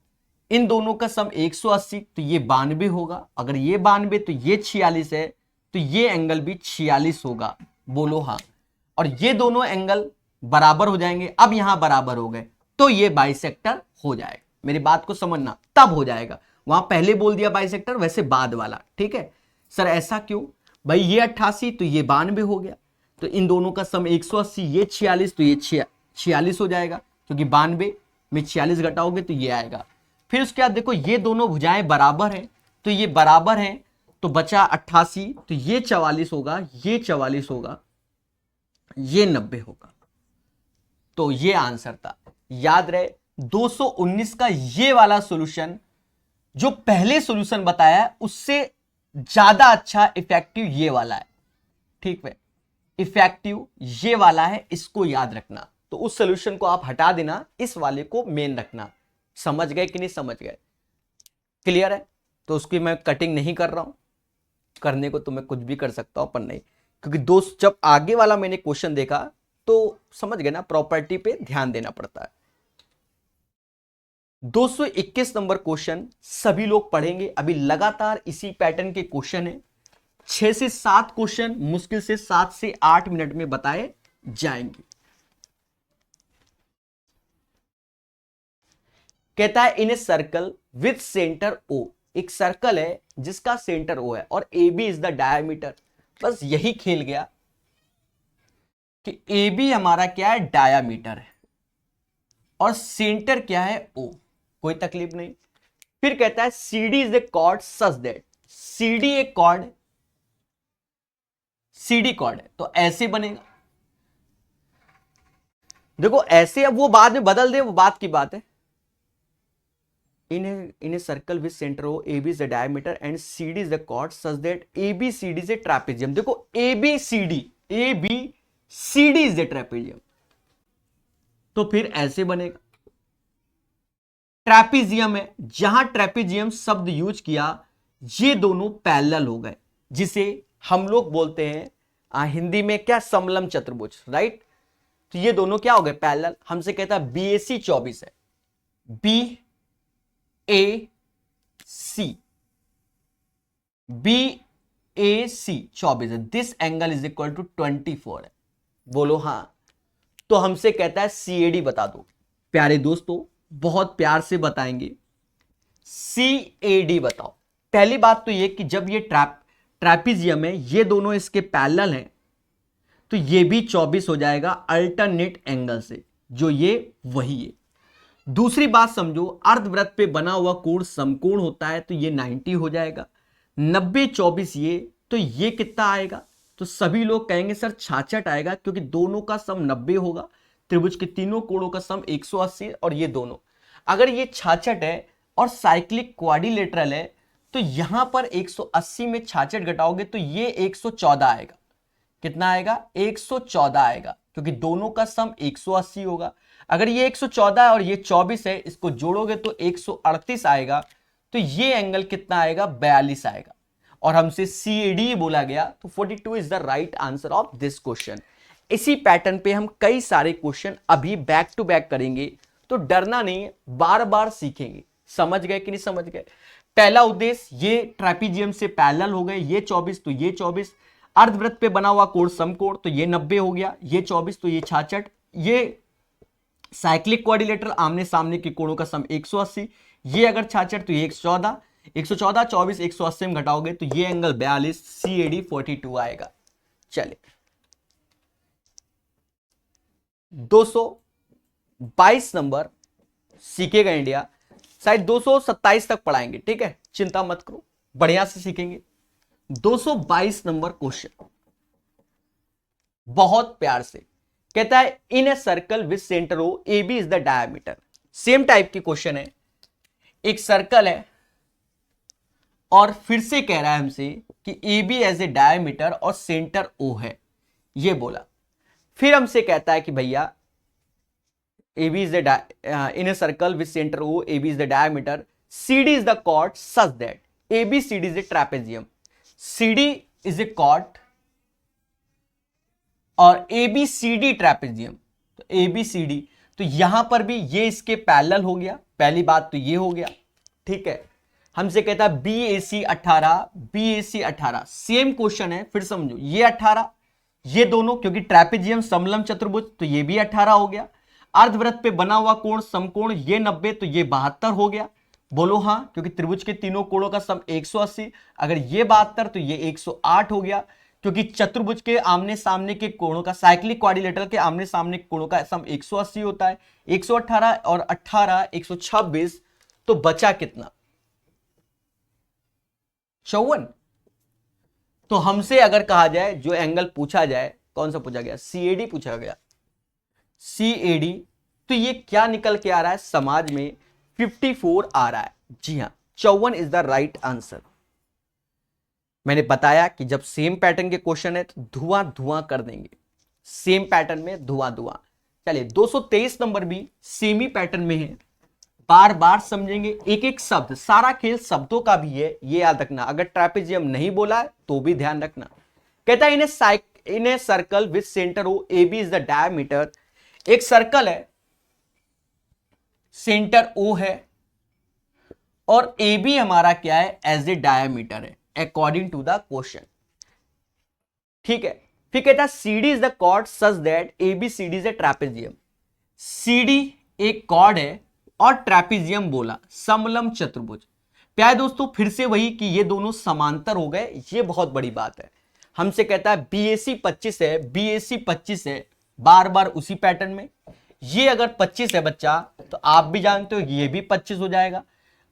इन दोनों का सम 180, तो ये 92 होगा। अगर ये 92 तो ये 46 है तो ये एंगल भी 46 होगा, बोलो हाँ। और ये दोनों एंगल बराबर हो जाएंगे, अब यहां बराबर हो गए तो ये बाइसेक्टर हो जाएगा। मेरी बात को समझना, तब हो जाएगा, वहां पहले बोल दिया बाइसेक्टर, वैसे बाद वाला, ठीक है। सर ऐसा क्यों भाई, ये 88 तो ये 92 हो गया, तो इन दोनों का सम 180, ये 46 तो ये 46 हो जाएगा, क्योंकि 92 में 46 घटाओगे तो ये आएगा। फिर उसके बाद देखो ये दोनों भुजाएं बराबर हैं, तो ये बराबर हैं तो बचा 88, तो ये 44 होगा, ये 44 होगा, ये 90 होगा। तो ये आंसर था, याद रहे 219 का ये वाला सॉल्यूशन जो पहले सॉल्यूशन बताया है उससे ज्यादा अच्छा इफेक्टिव ये वाला है, ठीक है, इफेक्टिव ये वाला है, इसको याद रखना। तो उस सॉल्यूशन को आप हटा देना, इस वाले को मेन रखना। समझ गए कि नहीं समझ गए, क्लियर है। तो उसकी मैं कटिंग नहीं कर रहा हूं, करने को तो मैं कुछ भी कर सकता हूं पर नहीं, क्योंकि दोस्त जब आगे वाला मैंने क्वेश्चन देखा तो समझ गए ना, प्रॉपर्टी पे ध्यान देना पड़ता है। 221 नंबर क्वेश्चन सभी लोग पढ़ेंगे, अभी लगातार इसी पैटर्न के क्वेश्चन है। 6 से 7 क्वेश्चन मुश्किल से 7 से 8 मिनट में बताए जाएंगे। कहता है in a circle with centre O, एक सर्कल है जिसका सेंटर O है और AB इज द डायमीटर। बस यही खेल गया कि AB हमारा क्या है, डायामीटर है, और सेंटर क्या है O, कोई तकलीफ नहीं। फिर कहता है CD is a chord such that, CD एक कॉर्ड, CD कॉर्ड है तो ऐसे बनेगा। देखो ऐसे, अब वो बाद में बदल दे वो बात की बात है। in a circle with center O, AB is the diameter and CD is the chord such that ABCD is a trapezium। देखो ABCD is a trapezium, तो फिर ऐसे बनेगा। ट्रैपेजियम है, जहां ट्रैपेजियम शब्द यूज किया ये दोनों पैरेलल हो गए, जिसे हम लोग बोलते हैं हिंदी में क्या, समलम चतुर्भुज, राइट। तो ये दोनों क्या हो गए, पैरेलल। हमसे कहता है BAC 24 है, BAC 24 है, this angle is equal to 24 है, बोलो हाँ। तो हमसे कहता है CAD बता दो। प्यारे दोस्तों बहुत प्यार से बताएंगे, CAD बताओ। पहली बात तो ये कि जब ये ट्रैपेजियम है, ये दोनों इसके पैरेलल हैं, तो ये भी 24 हो जाएगा अल्टरनेट एंगल से, जो ये वही है। दूसरी बात समझो, अर्धवृत्त पे बना हुआ कोण समकोण होता है, तो ये 90 हो जाएगा। 90 24 ये, तो ये कितना आएगा, तो सभी लोग कहेंगे सर 66 आएगा, क्योंकि दोनों का सम 90 होगा। त्रिभुज के तीनों कोणों का सम 180 और ये दोनों, अगर ये 66 है और साइक्लिक क्वाड्रिलेटरल है, तो यहां पर 180 में 66 घटाओगे तो ये 114 आएगा। कितना आएगा, 114 आएगा, क्योंकि दोनों का सम 180 होगा। अगर ये 114 है और ये 24 है, इसको जोड़ोगे तो 138 आएगा, तो ये एंगल कितना आएगा, 42 आएगा। और हमसे CAD बोला गया, तो 42 is the right answer of this question. इसी पैटर्न पे हम कई सारे क्वेश्चन अभी बैक टू बैक करेंगे, तो डरना नहीं है, बार बार सीखेंगे। समझ गए कि नहीं समझ गए। पहला उद्देश्य, ये ट्रैपेजियम से पैरेलल हो गए, ये 24 तो ये 24। अर्धवृत्त पे बना हुआ कोण समकोण, तो ये 90 हो गया, ये 24 तो ये 66, ये साइक्लिक क्वाड्रिलेटरल आमने सामने के कोणों का सम 180, ये अगर 66 तो ये 114, 114 24 180 में घटाओगे तो ये एंगल 42, CAD 42 आएगा। चले 222 नंबर सीखेगा इंडिया, शायद 227 तक पढ़ाएंगे, ठीक है, चिंता मत करो, बढ़िया से सीखेंगे। 222 नंबर क्वेश्चन बहुत प्यार से कहता है in a circle with centre O A B is the diameter. Same type की क्वेश्चन है, एक सर्कल है और फिर से कह रहा है हमसे कि A B as a diameter और सेंटर ओ है, ये बोला। फिर हमसे कहता है कि भैया A B is the in a circle with centre O A B is the diameter, C D is the chord such that A B C D is a trapezium. C D is a chord और A B C D trapezium, तो A B C D, तो यहां पर भी ये इसके parallel हो गया, पहली बात तो ये हो गया, ठीक है। हमसे कहता है B A C 18, B A C 18, same question है, फिर समझो ये 18, ये दोनों क्योंकि ट्रेपेजियम समलंब चतुर्भुज, तो ये भी 18 हो गया। अर्धवृत्त पे बना हुआ कोण समकोण, ये 90 तो ये 72 हो गया, बोलो हाँ, क्योंकि त्रिभुज के तीनों कोणों का सम 180, अगर ये 72 तो ये 108 हो गया, क्योंकि चतुर्भुज के आमने सामने के कोणों का, साइक्लिक क्वाड्रिलेटरल के आमने सामने के कोणों का सम 180 होता है, 118 और 18 126, तो बचा कितना 54। तो हमसे अगर कहा जाए जो एंगल पूछा जाए, कौन सा पूछा गया, CAD पूछा गया, CAD, तो ये क्या निकल के आ रहा है समाज में 54 आ रहा है। जी हां, 54 इज द राइट आंसर। मैंने बताया कि जब सेम पैटर्न के क्वेश्चन है तो धुआं धुआं कर देंगे, सेम पैटर्न में धुआं धुआं। चलिए 223 नंबर भी सेमी पैटर्न में है, बार बार समझेंगे, एक एक शब्द, सारा खेल शब्दों का भी है, ये याद रखना। अगर ट्रेपेजियम नहीं बोला है तो भी ध्यान रखना। कहता है in a circle with centre O A B is the diameter, एक सर्कल है, सेंटर O है और ए बी हमारा क्या है, एज ए डायमीटर है अकॉर्डिंग टू द क्वेश्चन, ठीक है। फिर कहता है C D is the chord such that A B C D is a trapezium. C D एक कॉर्ड है और ट्रेपेजियम बोला समलंब चतुर्भुज। प्यारे दोस्तों फिर से वही कि ये दोनों समांतर हो गए, ये बहुत बड़ी बात है। हमसे कहता है BAC 25 है, BAC 25 है, बार बार उसी पैटर्न में। ये अगर 25 है बच्चा तो आप भी जानते हो ये भी 25 हो जाएगा।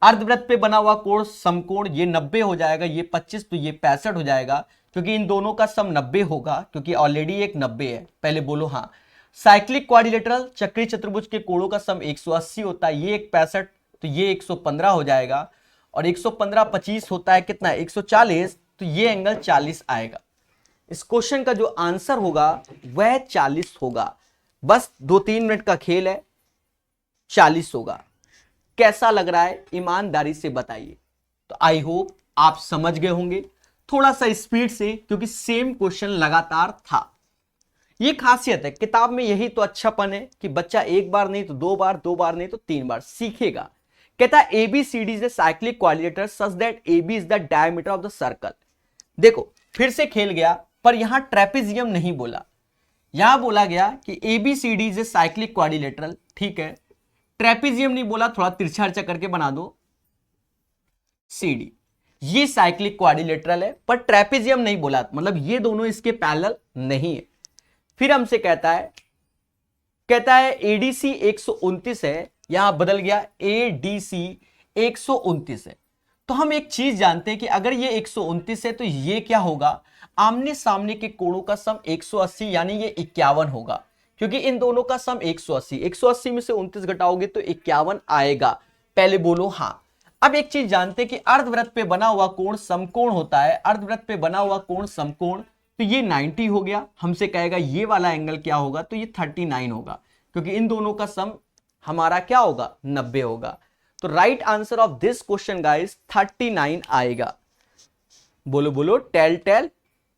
अर्धवृत्त पे बना हुआ कोण समकोण, ये 90 हो जाएगा, ये 25 तो ये 65 हो जाएगा, क्योंकि इन दोनों का सम 90 होगा, क्योंकि ऑलरेडी एक 90 है। पहले बोलो हाँ। साइक्लिक क्वाड्रिलेटरल चक्रीय चतुर्भुज के कोणों का सम 180 होता है, ये एक 65 तो ये 115 हो जाएगा, और 115 25 होता है कितना 140, तो ये एंगल 40 आएगा। इस क्वेश्चन का जो आंसर होगा वह 40 होगा। बस 2-3 मिनट का खेल है, 40 होगा। कैसा लग रहा है ईमानदारी से बताइए। तो आई होप आप समझ गए होंगे, थोड़ा सा स्पीड से, क्योंकि सेम क्वेश्चन लगातार था। ये खासियत है किताब में, यही तो अच्छापन है कि बच्चा एक बार नहीं तो दो बार नहीं तो 3 बार सीखेगा। कहता है ABCD is a cyclic quadrilateral such that AB is the diameter of the circle. देखो फिर से खेल गया, पर यहां ट्रेपेजियम नहीं बोला, यहां बोला गया कि ABCD is a cyclic quadrilateral, ठीक है। ट्रेपेजियम नहीं बोला, थोड़ा तिरछा अर्चा करके बना दो CD, ये साइक्लिक क्वाड्रिलेटरल है, पर ट्रेपेजियम नहीं बोला, मतलब ये दोनों इसके पैरेलल नहीं है। फिर हमसे कहता है ADC 129 है, यहां बदल गया ADC 129 है। तो हम एक चीज जानते हैं कि अगर ये 129 है तो ये क्या होगा, आमने सामने के कोणों का सम 180, यानी ये 51 होगा, क्योंकि इन दोनों का सम 180, 180 में से 29 घटाओगे तो 51 आएगा। पहले बोलो हाँ। अब एक चीज जानते हैं कि अर्धवृत्त पे बना हुआ कोण समकोण होता है, अर्धवृत्त पे बना हुआ कोण समकोण, तो ये 90 हो गया। हमसे कहेगा ये वाला एंगल क्या होगा, तो ये 39 होगा, क्योंकि इन दोनों का सम हमारा क्या होगा 90 होगा। तो right answer of this question guys 39 आएगा। बोलो बोलो टेल टेल।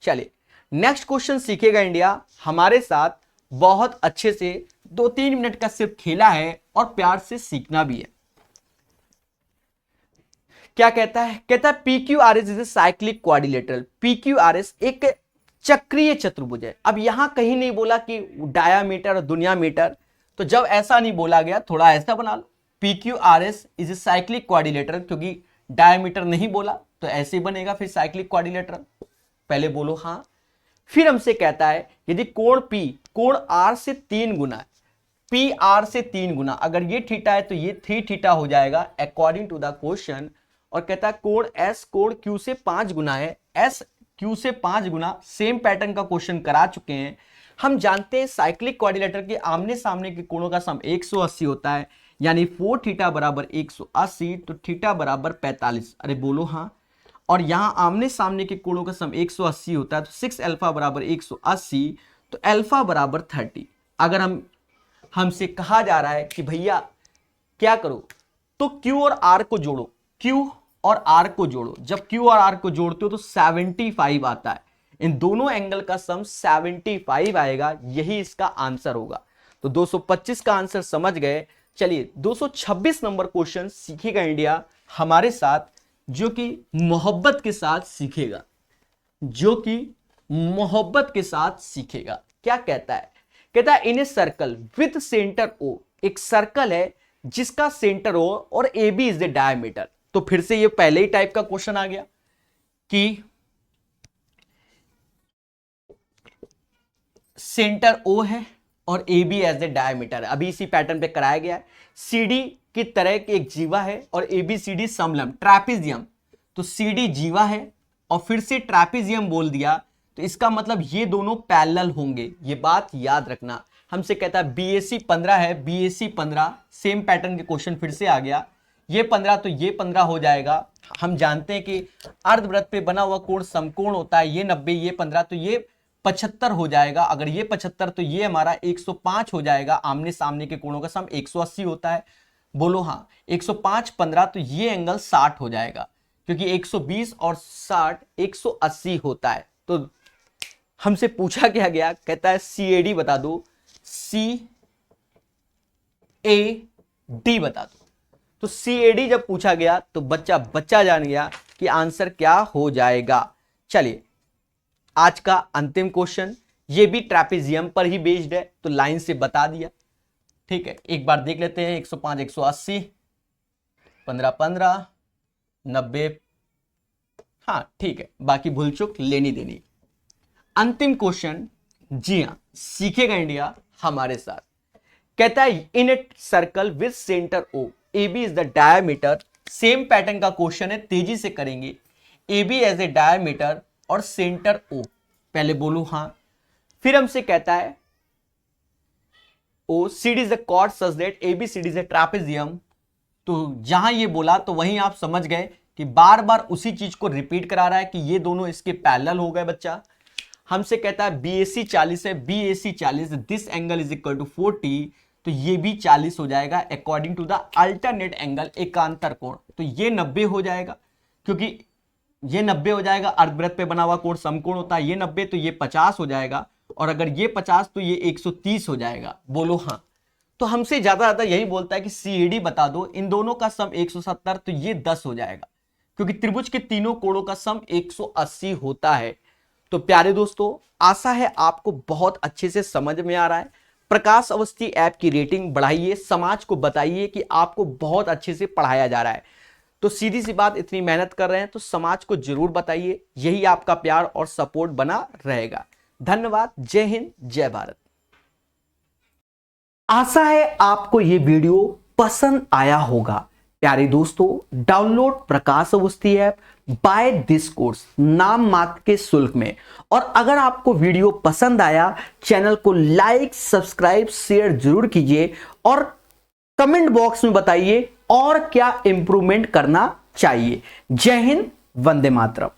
चलिए नेक्स्ट क्वेश्चन सीखेगा इंडिया हमारे साथ, बहुत अच्छे से 2-3 मिनट का सिर्फ खेला है और प्यार से सीखना भी है। क्या कहता है, कहता है PQRS is a cyclic quadrilateral. PQRS एक चक्रीय चतुर्भुज है। अब यहां कहीं नहीं बोला कि डायामीटर और दुनिया मीटर, तो जब ऐसा नहीं बोला गया थोड़ा ऐसा बना लो, PQRS is a cyclic quadrilateral, क्योंकि डायामीटर नहीं बोला तो ऐसे ही बनेगा फिर साइक्लिक क्वाड्रिलेटरल। पहले बोलो हाँ। फिर हमसे कहता है यदि कोण P कोण R से 3 गुना है, PR से 3 गुना, अगर ये थीटा है तो ये 3 थीटा हो जाएगा अकॉर्डिंग टू द क्वेश्चन। और कहता है कोण S कोण Q से 5 गुना है, S Q से 5 गुना, सेम पैटर्न का क्वेश्चन करा चुके हैं। हम जानते हैं साइक्लिक क्वाड्रिलेटरल के आमने सामने के कोणों का सम 180 होता है, यानी 4 थीटा बराबर 180 तो थीटा बराबर 45। अरे बोलो हाँ। और यहां आमने सामने के कोणों का सम 180 होता है, तो 6 अल्फा बराबर 180 तो अल्फा बराबर 30। अगर हमसे कहा जा रहा है कि भैया क्या करो, तो Q और R को जोड़ो, Q और R को जोड़ो। जब Q और R को जोड़ते हो तो 75 आता है, इन दोनों एंगल का सम 75 आएगा, यही इसका आंसर होगा। तो 225 का आंसर समझ गए। चलिए 226 नंबर क्वेश्चन सीखेगा इंडिया हमारे साथ, जो कि मोहब्बत के साथ सीखेगा, जो कि मोहब्बत के साथ सीखेगा। क्या कहता है? कहता है in a circle with centre O, एक सर्कल है जिसका सेंटर O और AB इज द डायमीटर। तो फिर से ये पहले ही टाइप का क्वेश्चन आ गया कि सेंटर O है और AB एज द डायमीटर है। अभी इसी पैटर्न पे कराया गया है। CD की तरह की एक जीवा है और ABCD समलंब, ट्रैपेजियम, तो CD जीवा है और फिर से ट्रैपेजियम बोल दिया, तो इसका मतलब ये दोनों पैरेलल होंगे, ये बात याद रखना। हमसे कहता है BAC 15 है, BAC 15, सेम पैटर्न के क्वेश्चन फिर से आ गया। ये 15 तो ये 15 हो जाएगा। हम जानते हैं कि अर्धवृत्त पे बना हुआ कोण समकोण होता है, ये 90, ये 15 तो ये 75 हो जाएगा। अगर ये 75 तो ये हमारा 105 हो जाएगा। आमने सामने के कोणों का सम 180 होता है। बोलो हाँ। 105 15 तो ये एंगल 60 हो जाएगा, क्योंकि 120 और 60 180 होता है। तो हमसे पूछा क्या गया, कहता है CAD बता दो, CAD बता दो। तो CAD जब पूछा गया तो बच्चा जान गया कि आंसर क्या हो जाएगा। चलिए आज का अंतिम क्वेश्चन, ये भी ट्रैपेजियम पर ही बेस्ड है, तो लाइन से बता दिया। ठीक है, एक बार देख लेते हैं। 105 180, 15 15, 90, हाँ ठीक है, बाकी भूल चुक लेनी देनी। अंतिम क्वेश्चन, जी हाँ, सीखेगा इंडिया हमारे साथ। कहता है in a circle with centre O, AB is the diameter. Same pattern का क्वेश्चन है, तेजी से करेंगे। AB एज ए डायमीटर और सेंटर O, पहले बोलू हाँ। फिर हमसे कहता है CD is the chord such that ABCD is a trapezium. तो जहां ये बोला तो वहीं आप समझ गए कि बार बार उसी चीज को रिपीट करा रहा है कि ये दोनों इसके पैरेलल हो गए बच्चा। हमसे कहता है BAC 40 है, BAC 40, this angle is equal to 40, तो ये भी 40 हो जाएगा according to the alternate angle, एकांतर कोण। तो ये 90 हो जाएगा, क्योंकि ये 90 हो जाएगा, अर्धवृत्त पे बना हुआ कोण समकोण होता है। ये 90 तो ये 50 हो जाएगा, और अगर ये 50 तो ये 130 हो जाएगा। बोलो हाँ। तो हमसे ज्यादा यही बोलता है कि CAD बता दो, इन दोनों का सम 170, तो ये 10 हो जाएगा, क्योंकि त्रिभुज के तीनों कोणों का सम 180 होता है। तो प्यारे दोस्तों, आशा है आपको बहुत अच्छे से समझ में आ रहा है। प्रकाश अवस्थी ऐप की रेटिंग बढ़ाइए, समाज को बताइए कि आपको बहुत अच्छे से पढ़ाया जा रहा है। तो सीधी सी बात, इतनी मेहनत कर रहे हैं तो समाज को जरूर बताइए, यही आपका प्यार और सपोर्ट बना रहेगा। धन्यवाद। जय हिंद, जय भारत। आशा है आपको ये वीडियो पसंद आया होगा। प्यारे दोस्तों, download Prakash Awasthi app by this course, नाम मात्र के शुल्क में। और अगर आपको वीडियो पसंद आया, चैनल को लाइक, सब्सक्राइब, शेयर जरूर कीजिए और कमेंट बॉक्स में बताइए और क्या इंप्रूवमेंट करना चाहिए। जय हिंद, वंदे मातरम।